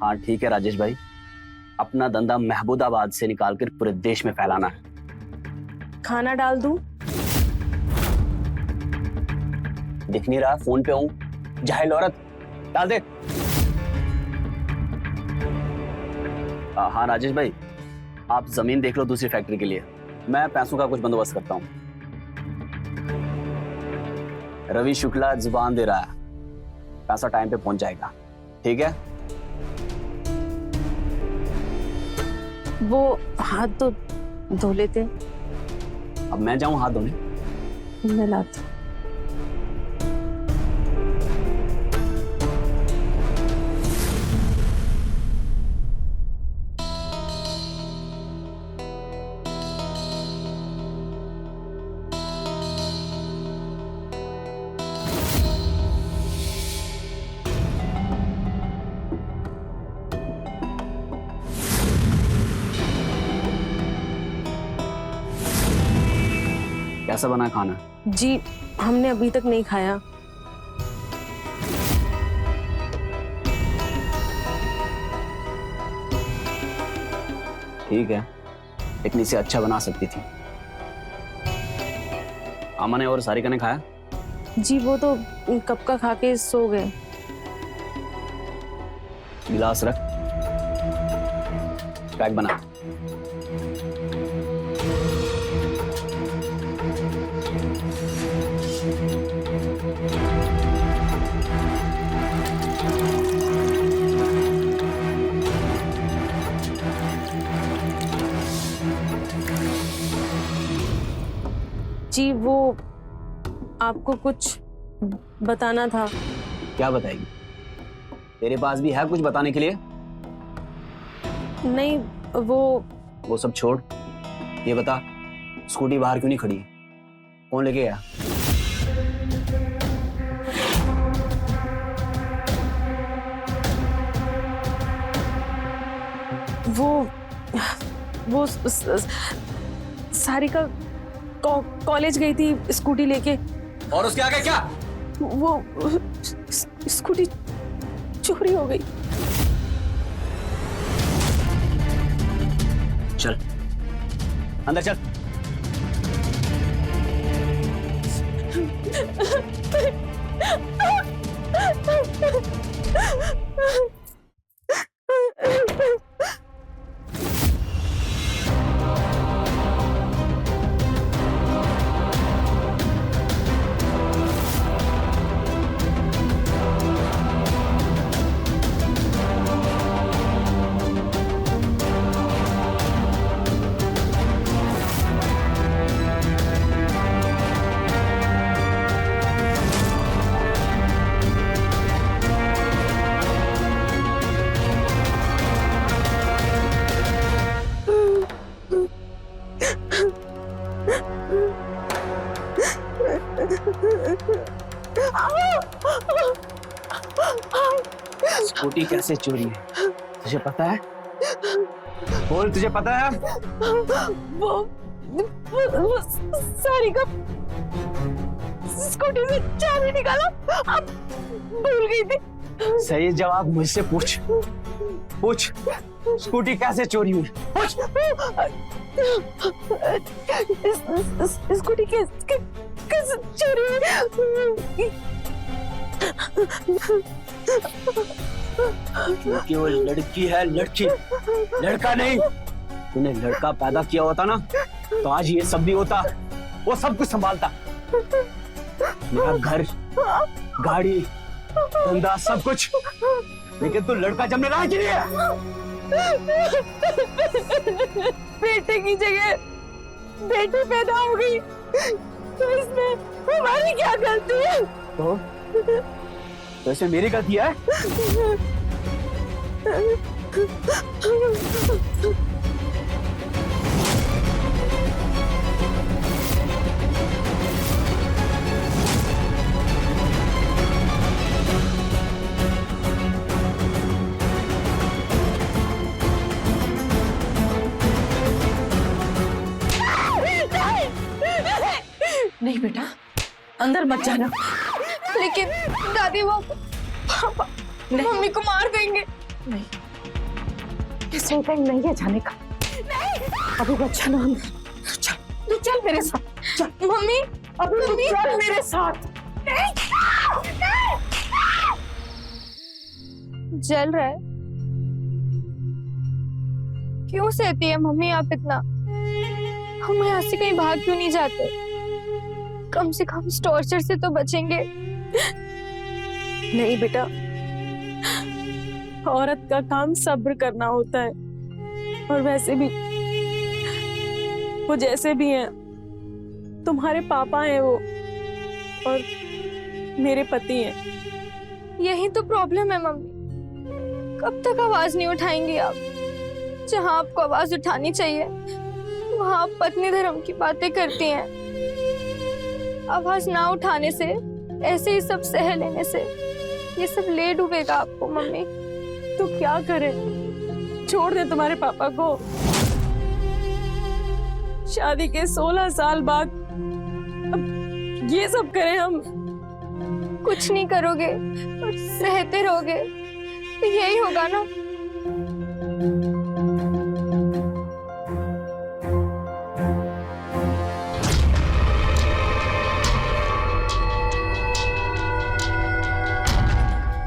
हाँ ठीक है राजेश भाई, अपना धंधा महबूदाबाद से निकालकर पूरे देश में फैलाना है। खाना डाल दूं? दिख नहीं रहा, फोन पे हूँ। जाहिल औरत, डाल दे। हाँ राजेश भाई, आप जमीन देख लो दूसरी फैक्ट्री के लिए, मैं पैसों का कुछ बंदोबस्त करता हूँ। रवि शुक्ला जुबान दे रहा है, पैसा टाइम पे पहुंच जाएगा, ठीक है? वो हाथ तो धो लेते। अब मैं जाऊं हाथ धोने? मैं लाती। कैसा बना खाना? जी हमने अभी तक नहीं खाया। ठीक है, लेकिन इसे अच्छा बना सकती थी। अमन और सारिका ने खाया? जी वो तो कब का खा के सो गए। गिलास रख, पैक बना। जी वो आपको कुछ बताना था। क्या बताएगी? तेरे पास भी है कुछ बताने के लिए? नहीं, वो सब छोड़, ये बता स्कूटी बाहर क्यों नहीं खड़ी? कौन लेके गया? वो सारिका कॉलेज गई थी स्कूटी लेके। और उसके आगे क्या? वो स्कूटी चोरी हो गई। चल अंदर चल। स्कूटी कैसे चोरी है तुझे पता है? बोल, तुझे पता है? वो सारिका स्कूटी से चाबी निकाला, अब भूल गई थी। सही जवाब मुझसे पूछ। पूछ, स्कूटी कैसे चोरी हुई? पूछ। स्कूटी कैसे चोरी हुई? क्योंकि वो लड़की है, लड़की, लड़का नहीं। तूने लड़का पैदा किया होता ना तो आज ये सब भी होता, वो सब कुछ संभालता। मेरा घर, गाड़ी, धंधा, सब कुछ। लेकिन तू लड़का जमने लायक ही नहीं है। बेटे की जगह बेटी पैदा हो गई तो इसमें हमारी क्या गलती है? तो इसमें मेरी गलती है? नहीं बेटा, अंदर मत जाना। लेकिन दादी वो पापा मम्मी को मार देंगे। नहीं, इसमें कहीं नहीं है जाने का। नहीं, अभी बच्चा ना अंदर। चल, तू चल मेरे साथ। चल मम्मी, अभी तू चल मेरे साथ। जल रहा है? क्यों सहती है मम्मी आप इतना? हम यहाँ से कहीं भाग क्यों नहीं जाते? कम से कम इस टॉर्चर से तो बचेंगे। नहीं बेटा, औरत का काम सब्र करना होता है। और वैसे भी वो जैसे भी हैं, तुम्हारे पापा हैं वो, और मेरे पति हैं। यही तो प्रॉब्लम है मम्मी। कब तक आवाज नहीं उठाएंगी आप? जहाँ आपको आवाज उठानी चाहिए वहाँ आप पत्नी धर्म की बातें करती हैं। आवाज ना उठाने से, ऐसे ही सब सह लेने से ये सब ले डूबेगा आपको मम्मी। तो क्या करें? छोड़ दे तुम्हारे पापा को। शादी के 16 साल बाद अब ये सब करें हम? कुछ नहीं करोगे और सहते रहोगे तो यही होगा ना।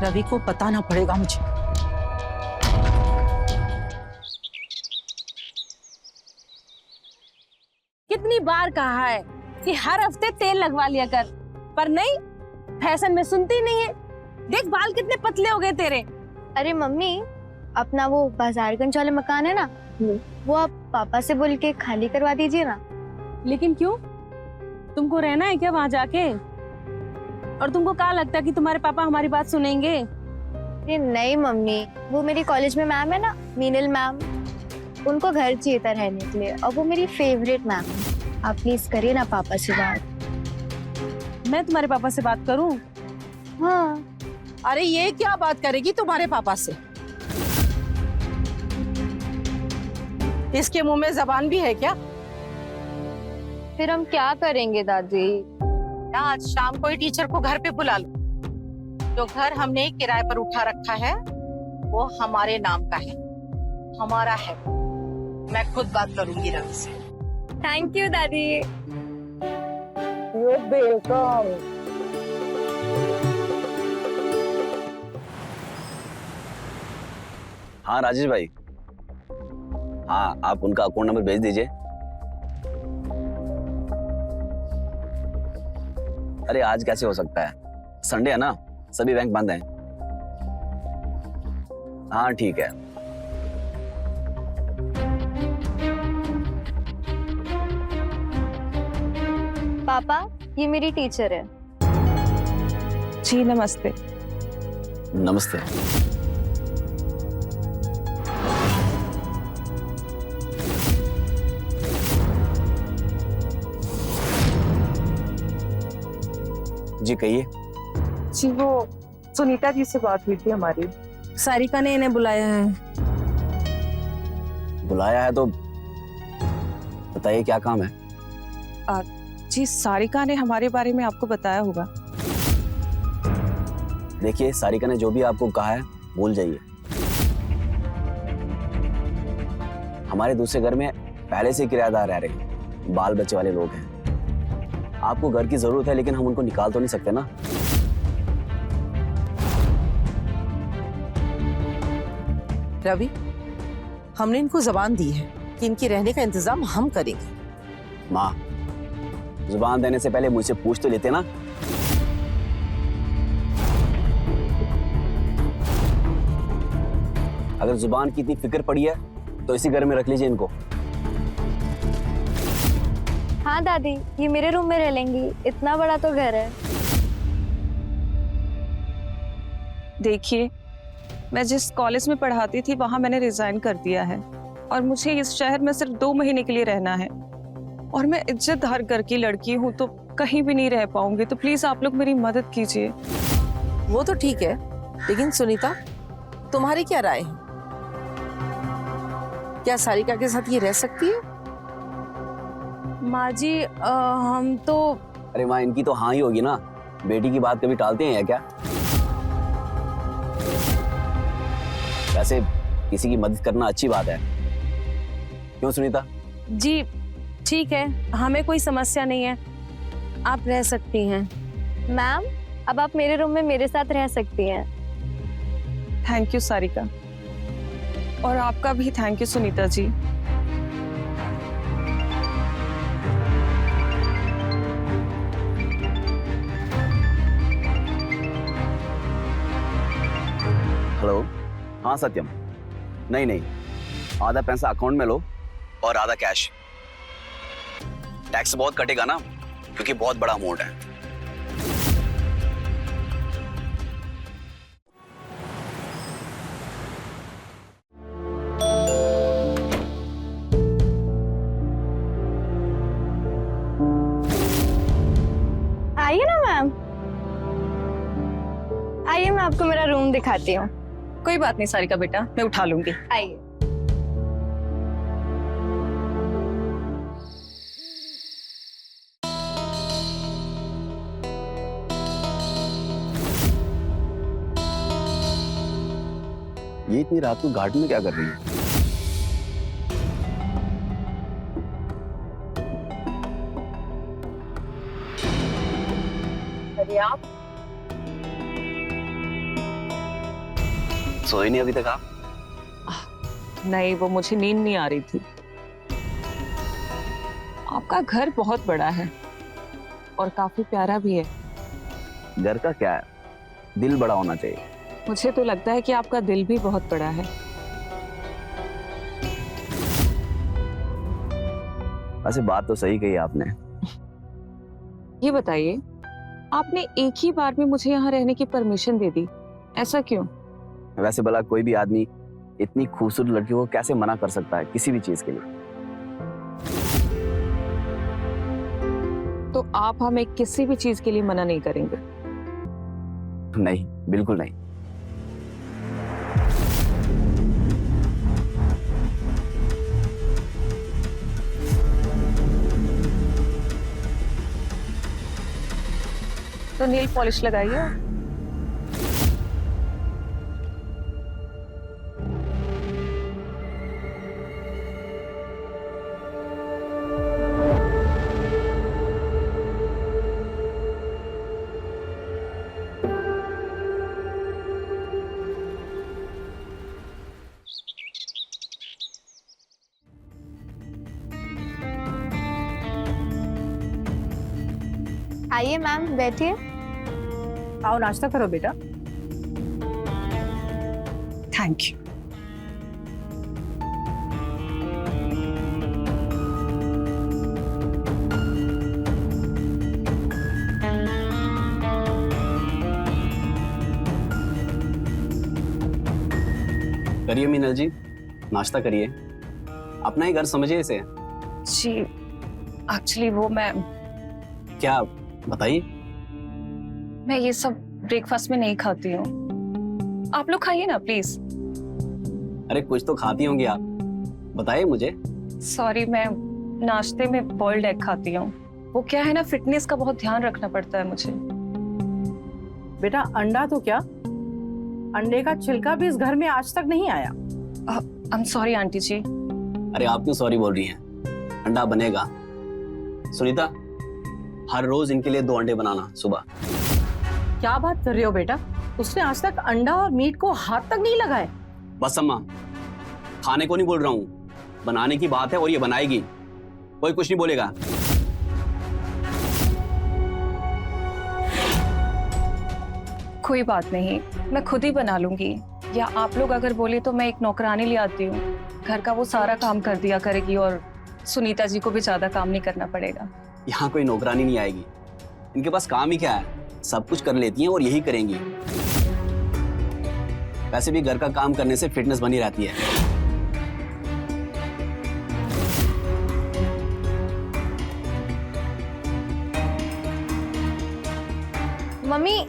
रवि को बताना पड़ेगा मुझे। कितनी बार कहा है कि हर हफ्ते तेल लगवा लिया कर, पर नहीं, फैशन में सुनती नहीं है। देख बाल कितने पतले हो गए तेरे। अरे मम्मी, अपना वो बाजारगंज वाले मकान है ना, वो आप पापा से बोल के खाली करवा दीजिए ना। लेकिन क्यों? तुमको रहना है क्या वहां जाके? और तुमको क्या लगता है कि तुम्हारे पापा हमारी बात सुनेंगे? ये नहीं मम्मी, वो मेरी कॉलेज में मैम है ना, मीनल मैम, उनको घर चाहिए था रहने के लिए और वो मेरी फेवरेट मैम है। आप प्लीज करिए ना पापा से बात। मैं तुम्हारे पापा से बात करूं? हाँ। अरे ये क्या बात करेगी तुम्हारे पापा से? इसके मुंह में जबान भी है क्या? फिर हम क्या करेंगे दादी? आज शाम को ही टीचर को घर पे बुला लो। जो घर हमने किराए पर उठा रखा है वो हमारे नाम का है, हमारा है। मैं खुद बात करूंगी रवि से। थैंक यू दादी। You're welcome. हाँ राजेश भाई, हाँ आप उनका अकाउंट नंबर भेज दीजिए। अरे आज कैसे हो सकता है, संडे है ना, सभी बैंक बंद हैं। हाँ ठीक है। पापा ये मेरी टीचर है। जी नमस्ते। नमस्ते। जी कहिए। जी वो सुनीता जी से बात हुई थी हमारी, सारिका ने इन्हें बुलाया है। बुलाया है तो बताइए क्या काम है। जी सारिका ने हमारे बारे में आपको बताया होगा। देखिए सारिका ने जो भी आपको कहा है भूल जाइए। हमारे दूसरे घर में पहले से किराएदार रह रहे हैं, बाल बच्चे वाले लोग हैं। आपको घर की जरूरत है लेकिन हम उनको निकाल तो नहीं सकते ना। रवि, हमने इनको जबान दी है कि इनके रहने का इंतजाम हम करेंगे। माँ, जुबान देने से पहले मुझसे पूछ तो लेते ना। अगर जुबान की इतनी फिक्र पड़ी है तो इसी घर में रख लीजिए इनको। हाँ दादी, ये मेरे रूम में रह लेंगी, इतना बड़ा तो घर है। देखिए, मैं जिस कॉलेज में पढ़ाती थी वहां मैंने रिजाइन कर दिया है और मुझे इस शहर में सिर्फ 2 महीने के लिए रहना है और मैं इज्जतदार घर की लड़की हूँ तो कहीं भी नहीं रह पाऊंगी, तो प्लीज आप लोग मेरी मदद कीजिए। वो तो ठीक है, लेकिन सुनीता तुम्हारी क्या राय है? क्या सारिका के साथ ये रह सकती है? माँ जी हम तो। अरे माँ, इनकी तो हाँ ही होगी ना, बेटी की बात कभी टालते हैं या क्या? वैसे किसी की मदद करना अच्छी बात है, क्यों सुनीता? जी ठीक है, हमें कोई समस्या नहीं है, आप रह सकती हैं। मैम अब आप मेरे रूम में मेरे साथ रह सकती हैं। थैंक यू सारिका, और आपका भी thank you Sunita ji. Hello, हाँ सत्यम। नहीं, आधा पैसा अकाउंट में लो और आधा कैश। टैक्स बहुत कटेगा ना, क्योंकि बहुत बड़ा अमाउंट है। आइए ना मैम, आइए मैं आपको मेरा रूम दिखाती हूँ। कोई बात नहीं सारिका बेटा, मैं उठा लूंगी। आइए। ये इतनी रात को गार्डन में क्या कर रही है? अरे आप सोए नहीं अभी तक आप? नहीं, वो मुझे नींद नहीं आ रही थी। आपका घर बहुत बड़ा है और काफी प्यारा भी है। घर का क्या है, दिल बड़ा होना चाहिए। मुझे तो लगता है कि आपका दिल भी बहुत बड़ा है। वैसे बात तो सही कही आपने। ये बताइए, आपने एक ही बार में मुझे यहाँ रहने की परमिशन दे दी, ऐसा क्यों? वैसे भला कोई भी आदमी इतनी खूबसूरत लड़की को कैसे मना कर सकता है किसी भी चीज के लिए? तो आप हमें किसी भी चीज के लिए मना नहीं करेंगे? नहीं, बिल्कुल नहीं। तो नील पॉलिश लगाइए। आइए मैम, बैठिए। आओ नाश्ता करो बेटा। Thank you. करिए मीनल जी, नाश्ता करिए। अपना ही घर समझिए इसे। जी एक्चुअली वो मैं क्या, बताइए। मैं ये सब ब्रेकफास्ट में नहीं खाती हूँ। आप लोग खाइए ना प्लीज। अरे कुछ तो खाती होंगी आप, बताइए मुझे। सॉरी, मैं नाश्ते में बॉइल्ड एग खाती हूँ। वो क्या है ना, फिटनेस का बहुत ध्यान रखना पड़ता है मुझे। बेटा अंडा तो क्या, अंडे का छिलका भी इस घर में आज तक नहीं आया। आई एम सॉरी आंटी जी। अरे आप क्यों सॉरी बोल रही हैं? अंडा बनेगा। सुनीता, हर रोज इनके लिए 2 अंडे बनाना सुबह। क्या बात कर रहे हो बेटा, उसने आज तक अंडा और मीट को हाथ तक नहीं लगाए। बस अम्मा, खाने को नहीं बोल रहा हूँ, बनाने की बात है और ये बनाएगी, कोई कुछ नहीं बोलेगा। कोई बात नहीं, मैं खुद ही बना लूंगी। या आप लोग अगर बोले तो मैं एक नौकरानी ले आती हूँ, घर का वो सारा काम कर दिया करेगी और सुनीता जी को भी ज्यादा काम नहीं करना पड़ेगा। यहाँ कोई नौकरानी नहीं आएगी, इनके पास काम ही क्या है, सब कुछ कर लेती हैं और यही करेंगी। वैसे भी घर का काम करने से फिटनेस बनी रहती है। मम्मी,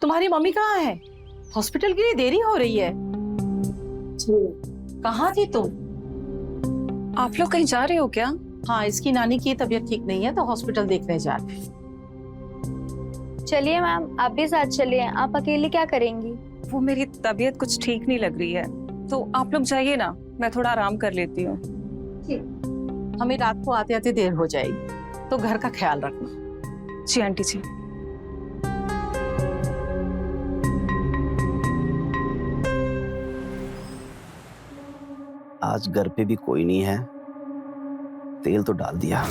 तुम्हारी मम्मी कहाँ है? हॉस्पिटल के लिए देरी हो रही है। कहाँ थी तुम? आप लोग कहीं जा रहे हो क्या? हाँ, इसकी नानी की तबीयत ठीक नहीं है तो हॉस्पिटल देखने जा रहे हैं। चलिए मैम, आप भी साथ चलिए। आप अकेले क्या करेंगी? वो मेरी तबीयत कुछ ठीक नहीं लग रही है, तो आप लोग जाइए ना, मैं थोड़ा आराम कर लेती हूँ। हमें रात को आते आते देर हो जाएगी, तो घर का ख्याल रखना। जी आंटी जी। आज घर पे भी कोई नहीं है, तेल तो डाल दिया।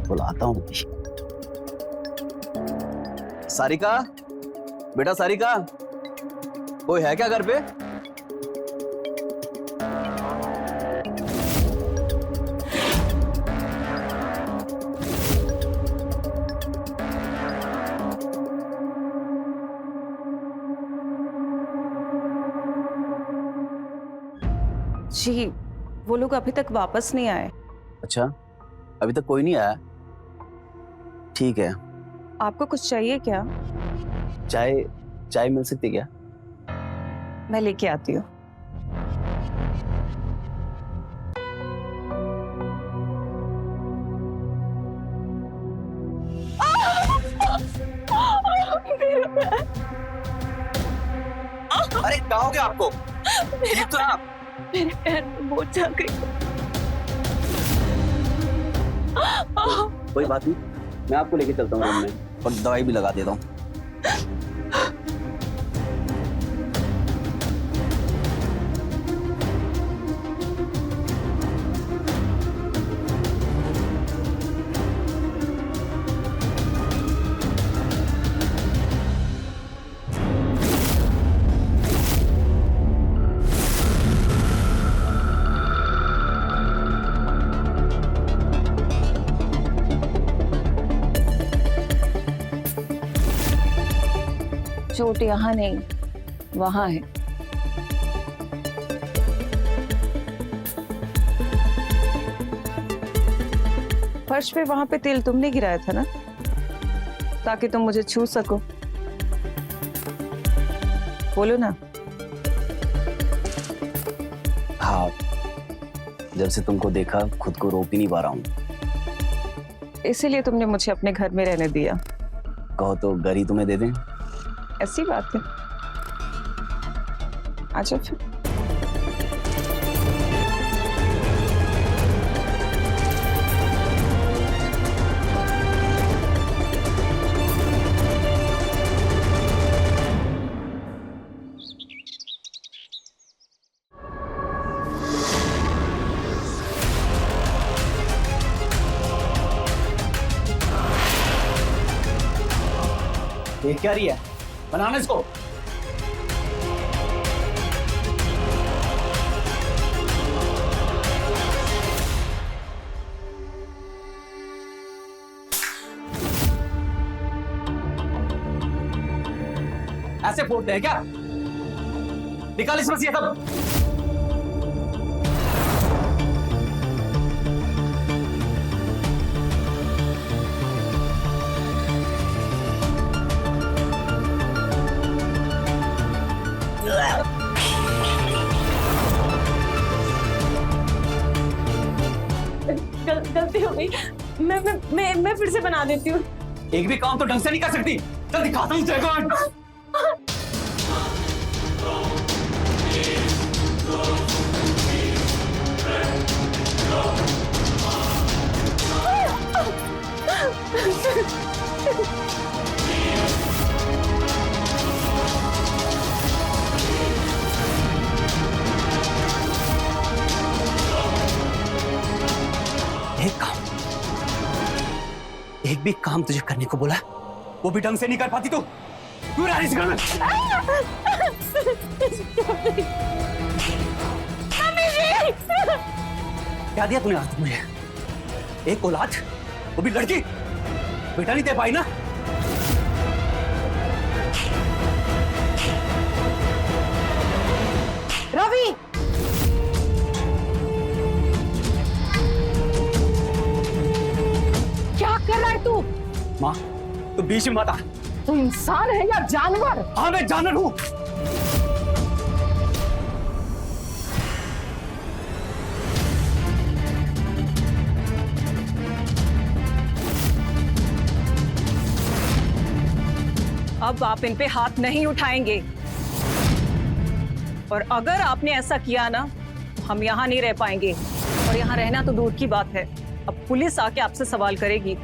बुलाता हूँ। सारिका, बेटा सारिका, कोई है क्या घर पे? जी वो लोग अभी तक वापस नहीं आए। अच्छा, अभी तक कोई नहीं आया? ठीक है। आपको कुछ चाहिए क्या? चाय मिल सकती क्या? मैं लेके आती हूँ। अरे क्या हो गया आपको? ठीक तो है आप? मेरे पैर में मोच आ गई। कोई बात नहीं, मैं आपको लेके चलता हूँ रूम में और दवाई भी लगा देता हूँ। चोट यहाँ नहीं, वहां है। फर्श पे वहां पे तेल तुमने गिराया था ना, ताकि तुम मुझे छू सको। बोलो ना। हाँ, जब से तुमको देखा खुद को रोक ही नहीं पा रहा हूँ। इसीलिए तुमने मुझे अपने घर में रहने दिया। कहो तो घर ही तुम्हें दे दें। ऐसी बात है, आजा फिर। देख क्या रही है, बनाना इसको। ऐसे फोड़ते हैं क्या? निकाल इसमें से ये सब। गलती हो गई, मैं फिर से बना देती हूँ। एक भी काम तो ढंग से नहीं कर सकती। चल दिखाता हूँ तेरे एक भी काम तुझे करने को बोला, वो भी ढंग से नहीं कर पाती तू। क्यों रहा इस घर में? क्या दिया तूने आज तक मुझे? एक औलाद, वो भी लड़की, बेटा नहीं दे पाई ना? रवि, क्या कर रहा है तू? माँ, तू बीच में मत आ। तू इंसान है या जानवर? हाँ, मैं जानवर हूँ। अब आप इन पे हाथ नहीं उठाएंगे, और अगर आपने ऐसा किया ना, तो हम यहाँ नहीं रह पाएंगे, और यहाँ रहना तो दूर की बात है, अब पुलिस आके आपसे सवाल करेगी।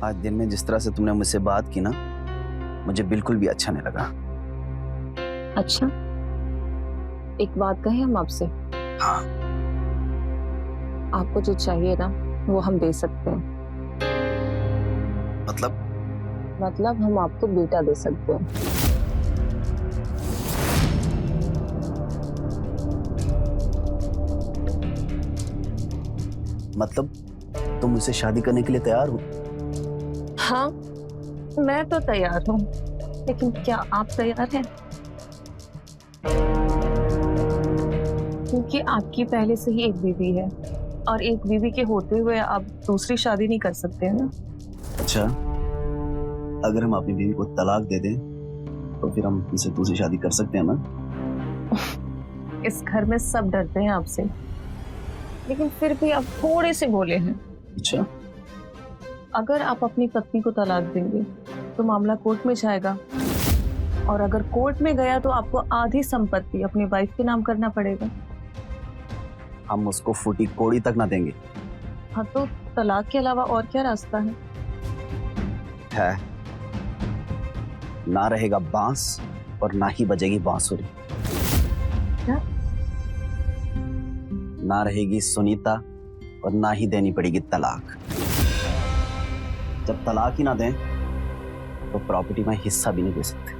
आज दिन में जिस तरह से तुमने मुझसे बात की ना, मुझे बिल्कुल भी अच्छा नहीं लगा। अच्छा, एक बात कहें हम आपसे? हाँ। आपको जो चाहिए ना, वो हम दे सकते हैं। मतलब हम आपको बेटा दे सकते हैं। मतलब तुम मुझसे शादी करने के लिए तैयार हो? हाँ, मैं तो तैयार हूँ, लेकिन क्या आप तैयार हैं? क्योंकि आपकी पहले से ही एक बीवी है, और एक बीवी के होते हुए आप दूसरी शादी नहीं कर सकते हैं ना। अच्छा, अगर हम अपनी बीवी को तलाक दे दें तो फिर हम उनसे दूसरी शादी कर सकते हैं ना? इस घर में सब डरते हैं आपसे, लेकिन फिर भी आप थोड़े से बोले हैं। अच्छा, अगर आप अपनी पत्नी को तलाक देंगे तो मामला कोर्ट में जाएगा, और अगर कोर्ट में गया तो आपको आधी संपत्ति अपनी वाइफ के नाम करना पड़ेगा। हम उसको फूटी कोड़ी तक ना देंगे। हाँ, तो तलाक के अलावा और क्या रास्ता है? ना रहेगा बांस और ना ही बजेगी बांसुरी। क्या? ना रहेगी सुनीता और ना ही देनी पड़ेगी तलाक। जब तलाक ही ना दें तो प्रॉपर्टी में हिस्सा भी नहीं दे सकते।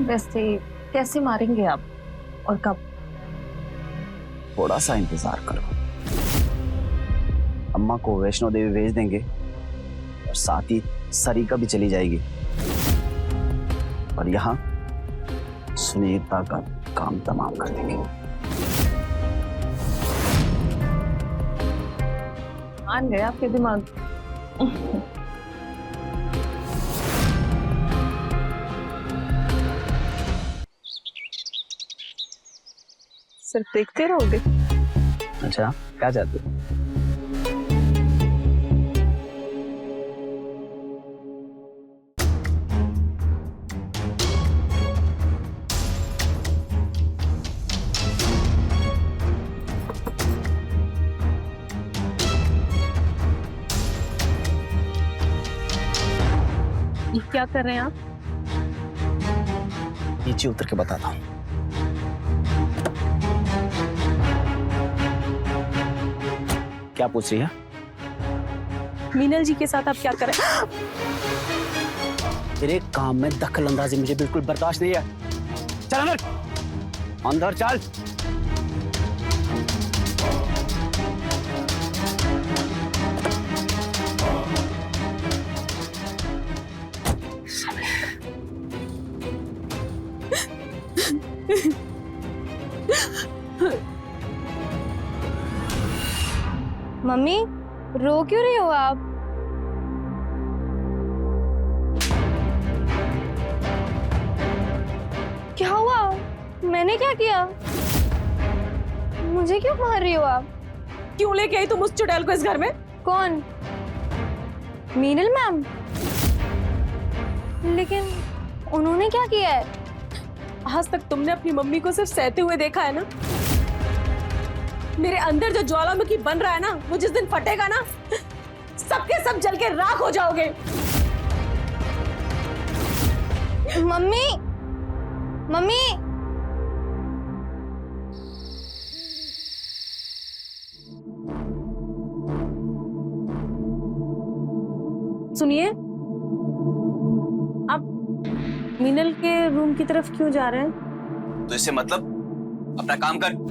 वैसे कैसे मारेंगे आप और कब? थोड़ा सा इंतजार करो। अम्मा को वैष्णो देवी भेज देंगे और साथ ही सरिका भी चली जाएगी और यहाँ सुनीता का काम तमाम कर देंगे। मान गए आपके दिमाग। सिर्फ देखते रहोगे? अच्छा, क्या चाहते हो? ये क्या कर रहे हैं आप? नीचे उतर के बताता हूँ। क्या पूछ रही है? मीनल जी के साथ आप क्या कर रहे हैं? तेरे काम में दखल अंदाजी मुझे बिल्कुल बर्दाश्त नहीं है। चल अंदर, अंदर चल। मम्मी रो क्यों रही हो आप? क्या हुआ? मैंने क्या किया? मुझे क्यों मार रही हो आप? क्यों लेके आई तुम उस चुड़ैल को इस घर में? कौन? मीनल मैम? लेकिन उन्होंने क्या किया है? आज तक तुमने अपनी मम्मी को सिर्फ सहते हुए देखा है ना। मेरे अंदर जो ज्वालामुखी बन रहा है ना, वो जिस दिन फटेगा ना, सबके सब जल के राख हो जाओगे। मम्मी, मम्मी, सुनिए, आप मीनल के रूम की तरफ क्यों जा रहे हैं? तो इससे मतलब अपना काम कर।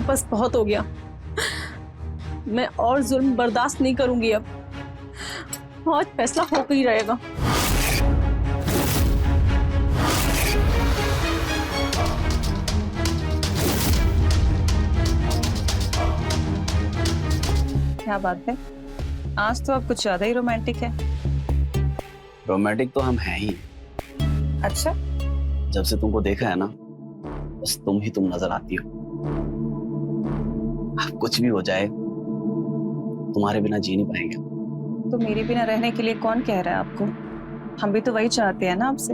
बस बहुत हो गया। मैं और जुल्म बर्दाश्त नहीं करूंगी अब। आज फैसला होकर ही रहेगा। क्या बात है, आज तो आप कुछ ज्यादा ही रोमांटिक है। रोमांटिक तो हम हैं ही। अच्छा, जब से तुमको देखा है ना, बस तुम ही तुम नजर आती हो। अब कुछ भी हो जाए, तुम्हारे बिना जी नहीं पाएंगे। तो मेरे बिना रहने के लिए कौन कह रहा है आपको? हम भी तो वही चाहते हैं ना आपसे।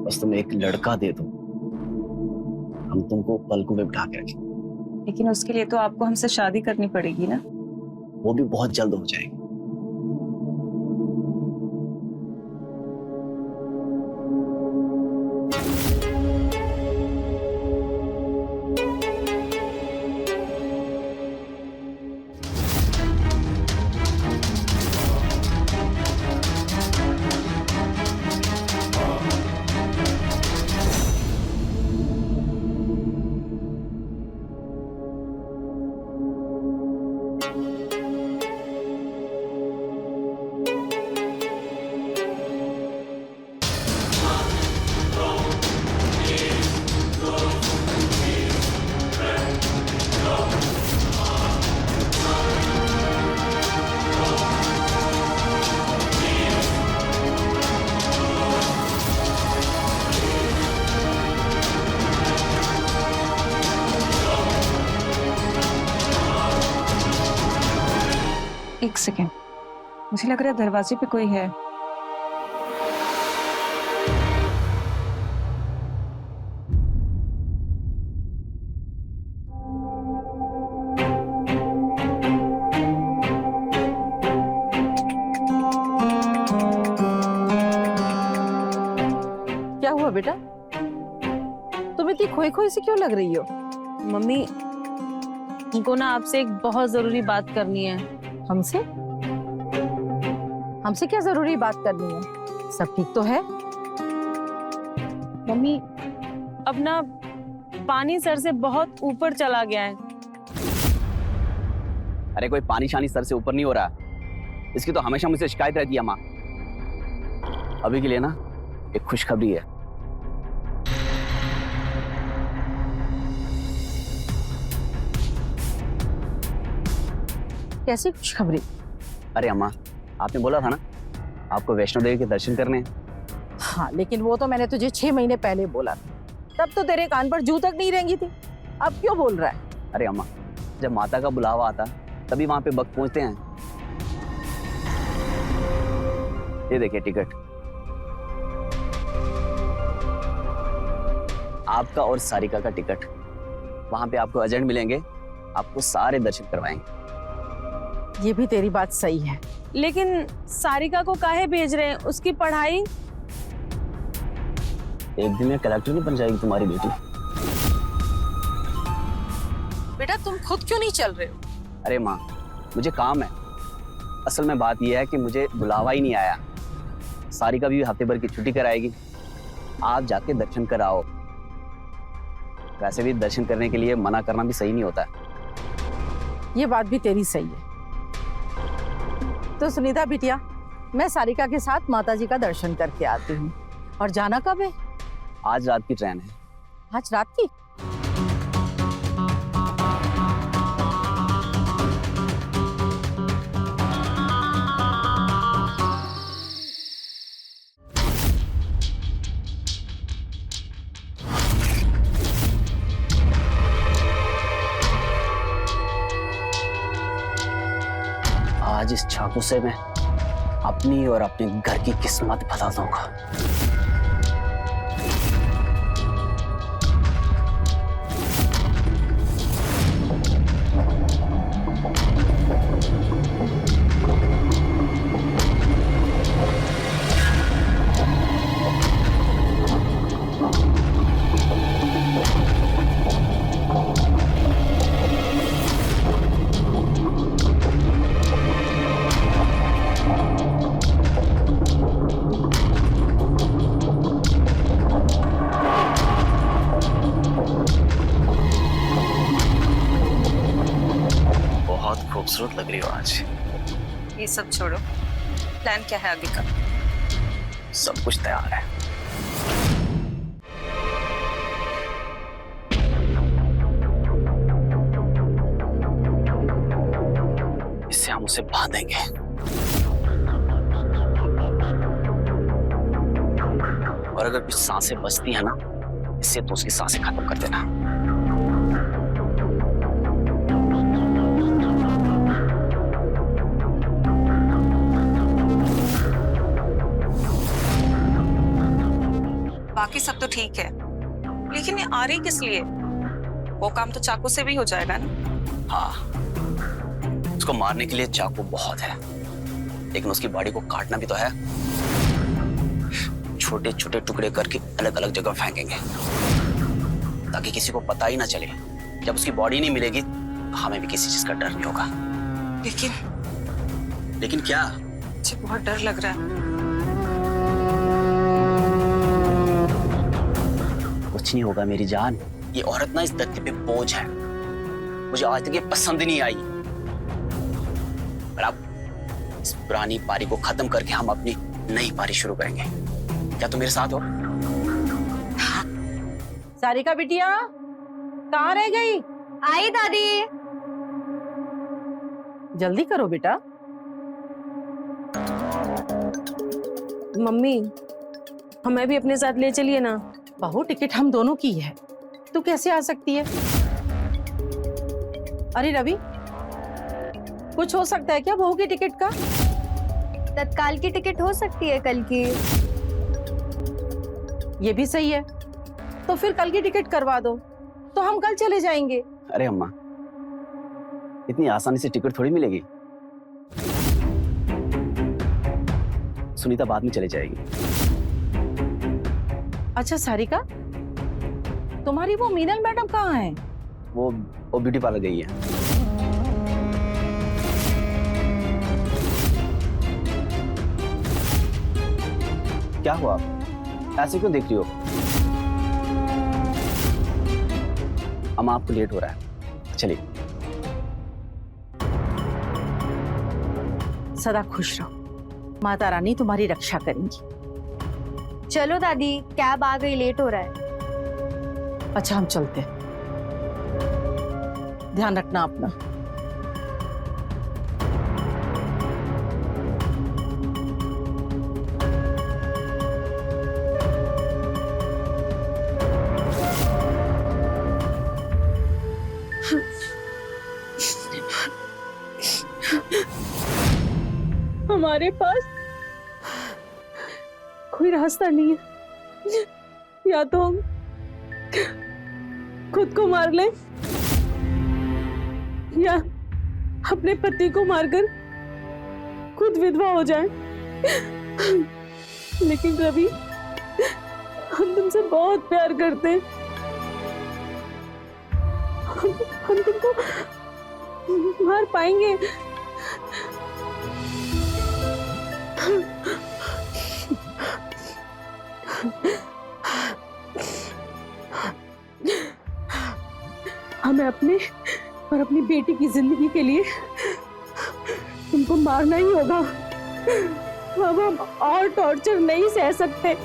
बस तुम एक लड़का दे दो, हम तुमको पलकों में बिठा के रखें। लेकिन उसके लिए तो आपको हमसे शादी करनी पड़ेगी ना। वो भी बहुत जल्द हो जाएगी। एक सेकेंड, मुझे लग रहा है दरवाजे पे कोई है। क्या हुआ बेटा, तुम इतनी खोई खोई से क्यों लग रही हो? मम्मी, उनको ना आपसे एक बहुत जरूरी बात करनी है। हमसे? हमसे क्या जरूरी बात करनी है? सब ठीक तो है? मम्मी, अब ना पानी सर से बहुत ऊपर चला गया है। अरे कोई पानी शानी सर से ऊपर नहीं हो रहा, इसकी तो हमेशा मुझसे शिकायत रहती है माँ। अभी के लिए ना एक खुशखबरी है। कैसी खुशखबरी? अरे अम्मा, आपने बोला था ना आपको वैष्णो देवी के दर्शन करने हैं। हाँ, लेकिन वो तो मैंने तुझे 6 महीने पहले बोला था, तब तो तेरे कान पर जू तक नहीं रेंगी थी। अब क्यों बोल रहा है? अरे अम्मा, जब माता का बुलावा आता तभी वहां पे वक्त पहुंचते हैं। ये देखिए टिकट, आपका और सारिका का टिकट। वहां पे आपको एजेंट मिलेंगे, आपको सारे दर्शन करवाएंगे। ये भी तेरी बात सही है, लेकिन सारिका को काहे भेज रहे हैं? उसकी पढ़ाई? एक दिन में कलेक्टर नहीं बन जाएगी तुम्हारी बेटी। बेटा तुम खुद क्यों नहीं चल रहे हो? अरे माँ, मुझे काम है। असल में बात यह है कि मुझे बुलावा ही नहीं आया। सारिका भी हफ्ते भर की छुट्टी कराएगी, आप जाके दर्शन कराओ। वैसे भी दर्शन करने के लिए मना करना भी सही नहीं होता है। ये बात भी तेरी सही है। तो सुनीता बिटिया, मैं सारिका के साथ माताजी का दर्शन करके आती हूँ। और जाना कब है? आज रात की ट्रेन है। आज रात की? आज इस चाकू से मैं अपनी और अपने घर की किस्मत बता दूंगा। खूबसूरत लग रही हो आज। ये सब छोड़ो, प्लान क्या है आगे का? सब कुछ तैयार है। इससे हम उसे बांधेंगे। और अगर कुछ सांसें बचती है ना, इससे तो उसकी सांसें खत्म कर देना। बाकी सब तो ठीक है, लेकिन ये आ रही किस लिए? वो काम तो चाकू से भी हो जाएगा ना? हाँ, उसको मारने के लिए चाकू बहुत है, लेकिन उसकी बॉडी को काटना भी तो है। छोटे छोटे टुकड़े करके अलग अलग जगह फेंकेंगे, ताकि किसी को पता ही ना चले। जब उसकी बॉडी नहीं मिलेगी तो हमें भी किसी चीज का डर नहीं होगा। लेकिन क्या? मुझे बहुत डर लग रहा है। कुछ नहीं होगा मेरी जान। ये औरत ना इस धरती पे बोझ है, मुझे आज तक ये पसंद नहीं आई। पर अब इस पुरानी पारी को खत्म करके हम अपनी नई पारी शुरू करेंगे। क्या तुम मेरे साथ हो? सारिका बिटिया कहाँ रह गई? आई दादी। जल्दी करो बेटा। मम्मी, हमें भी अपने साथ ले चलिए ना। बहू, टिकट हम दोनों की है, तू कैसे आ सकती है? अरे रवि, कुछ हो सकता है क्या बहू की टिकट का? तत्काल की टिकट हो सकती है कल की। ये भी सही है, तो फिर कल की टिकट करवा दो, तो हम कल चले जाएंगे। अरे अम्मा, इतनी आसानी से टिकट थोड़ी मिलेगी। सुनीता बाद में चले जाएगी। अच्छा सारिका, तुम्हारी वो मीनल मैडम कहाँ है? वो ब्यूटी पार्लर गई है। क्या हुआ, ऐसे क्यों देख रही हो? अम्मा आपको लेट हो रहा है, चलिए। सदा खुश रहो, माता रानी तुम्हारी रक्षा करेंगी। चलो दादी, कैब आ गई, लेट हो रहा है। अच्छा हम चलते हैं, ध्यान रखना अपना। हमारे पास कोई रास्ता नहीं है, या तो हम खुद को मार लें या अपने पति को मारकर खुद विधवा हो जाएं। लेकिन रवि, हम तुमसे बहुत प्यार करते हैं, हम तुमको मार पाएंगे। हमें अपने और अपनी बेटी की जिंदगी के लिए तुमको मारना ही होगा। अब हम और टॉर्चर नहीं सह सकते।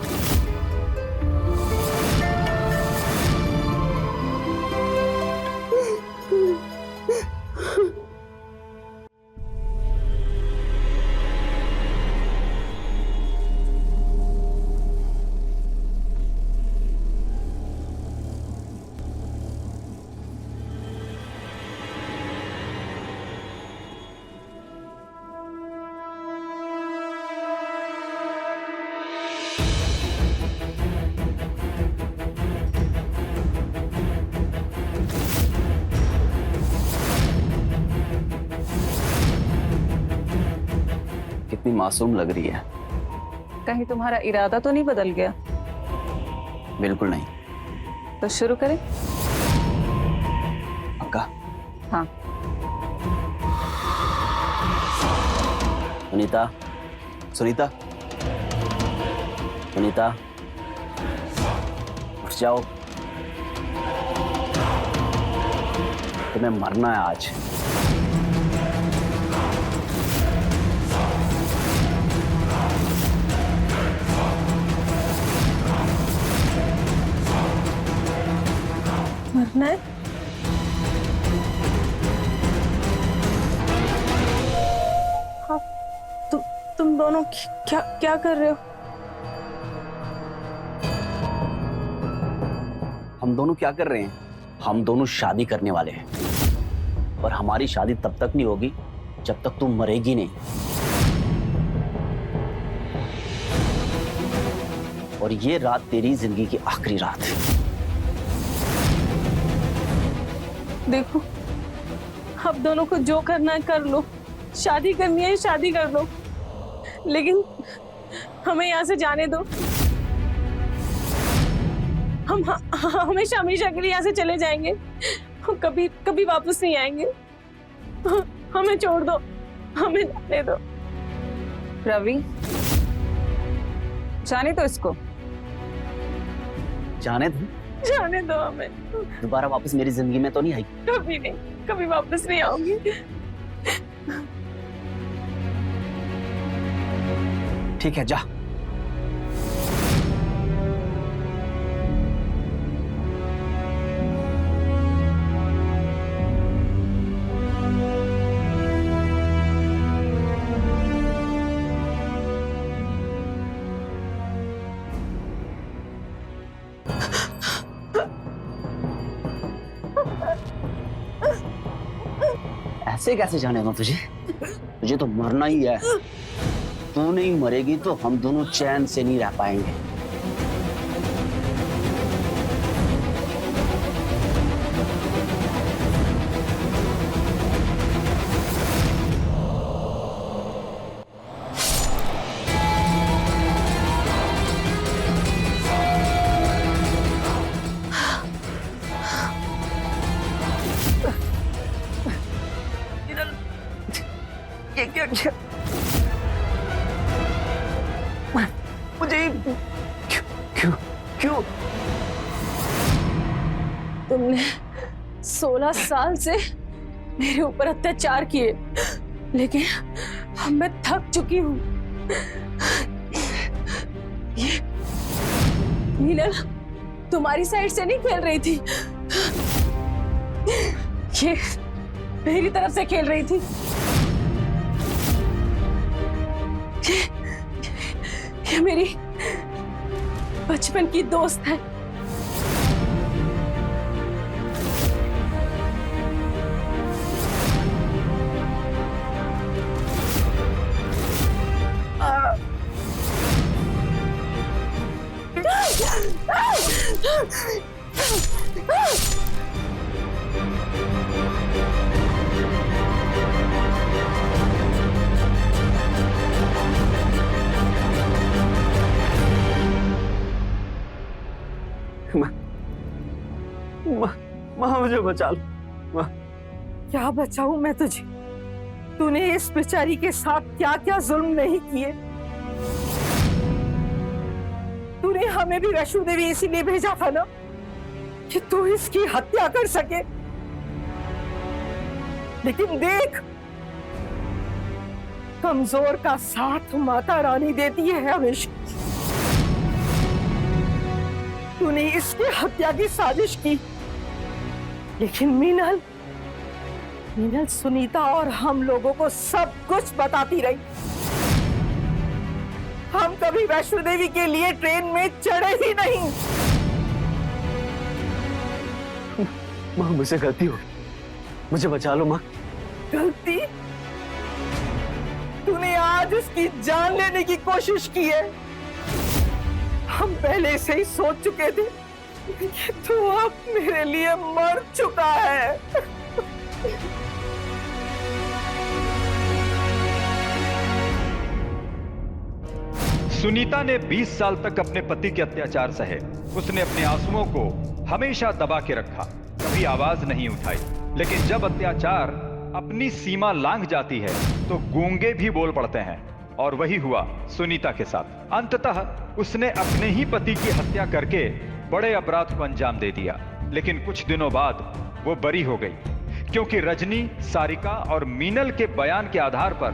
कितनी मासूम लग रही है। कहीं तुम्हारा इरादा तो नहीं बदल गया? बिल्कुल नहीं। तो शुरू करें? पक्का? हाँ। सुनीता, सुनीता, सुनीता, उठ जाओ, तुम्हें मरना है आज। मरना है? हाँ, तुम दोनों क्या क्या कर रहे हो? हम दोनों क्या कर रहे हैं? हम दोनों शादी करने वाले हैं, और हमारी शादी तब तक नहीं होगी जब तक तुम मरेगी नहीं। और ये रात तेरी जिंदगी की आखिरी रात है। देखो, आप दोनों को जो करना है कर लो, शादी करनी है शादी कर लो, लेकिन हमें यहाँ से जाने दो। हम हमेशा हमेशा के लिए यहाँ से चले जाएंगे, हम कभी कभी वापस नहीं आएंगे। हमें छोड़ दो, हमें जाने दो। रवि, जाने दो इसको। जाने दो? जाने दो हमें। दोबारा वापस मेरी जिंदगी में तो नहीं आई? कभी नहीं, कभी वापस नहीं आऊंगी। ठीक है, जा। ऐसे कैसे जाने दूं तुझे? तुझे तो मरना ही है। तू नहीं मरेगी तो हम दोनों चैन से नहीं रह पाएंगे। ये क्या किया? मुझे क्यों? तुमने 16 साल से मेरे ऊपर अत्याचार किए, लेकिन अब मैं थक चुकी हूँ। ये मीनल तुम्हारी साइड से नहीं खेल रही थी, ये मेरी तरफ से खेल रही थी। ये मेरी बचपन की दोस्त है। माँ मुझे बचा लो। माँ क्या बचाऊं मैं तुझे? तूने इस बेचारी के साथ क्या क्या जुल्म नहीं किए। तूने हमें भी वैष्णो देवी इसीलिए भेजा था ना कि तू इसकी हत्या कर सके, लेकिन देख, कमजोर का साथ माता रानी देती है हमेशा। तूने इसकी हत्या की साजिश की, लेकिन मीनल सुनीता और हम लोगों को सब कुछ बताती रही। हम कभी वैष्णो देवी के लिए ट्रेन में चढ़े ही नहीं। माँ मुझसे गलती हो, मुझे बचा लो माँ। गलती? तूने आज उसकी जान लेने की कोशिश की है। हम पहले से ही सोच चुके थे कि तू अब मेरे लिए मर चुका है। सुनीता ने 20 साल तक अपने पति के अत्याचार सहे। उसने अपने आंसुओं को हमेशा दबा के रखा, कभी आवाज नहीं उठाई। लेकिन जब अत्याचार अपनी सीमा लांघ जाती है तो गूंगे भी बोल पड़ते हैं, और वही हुआ सुनीता के साथ। अंततः उसने अपने ही पति की हत्या करके बड़े अपराध को अंजाम दे दिया। लेकिन कुछ दिनों बाद वो बरी हो गई, क्योंकि रजनी, सारिका और मीनल के बयान के आधार पर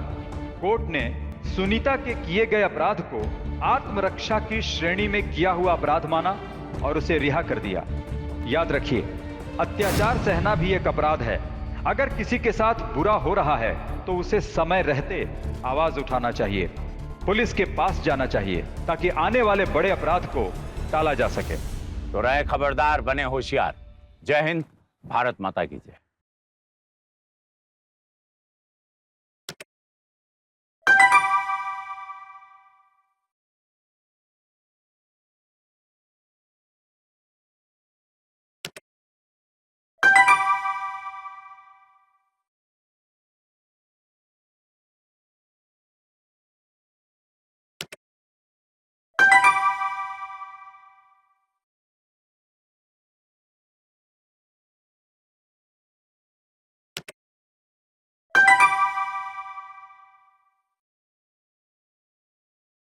कोर्ट ने सुनीता के किए गए अपराध को आत्मरक्षा की श्रेणी में किया हुआ अपराध माना और उसे रिहा कर दिया। याद रखिए, अत्याचार सहना भी एक अपराध है। अगर किसी के साथ बुरा हो रहा है तो उसे समय रहते आवाज उठाना चाहिए, पुलिस के पास जाना चाहिए, ताकि आने वाले बड़े अपराध को टाला जा सके। तो रहे खबरदार, बने होशियार। जय हिंद, भारत माता की जय।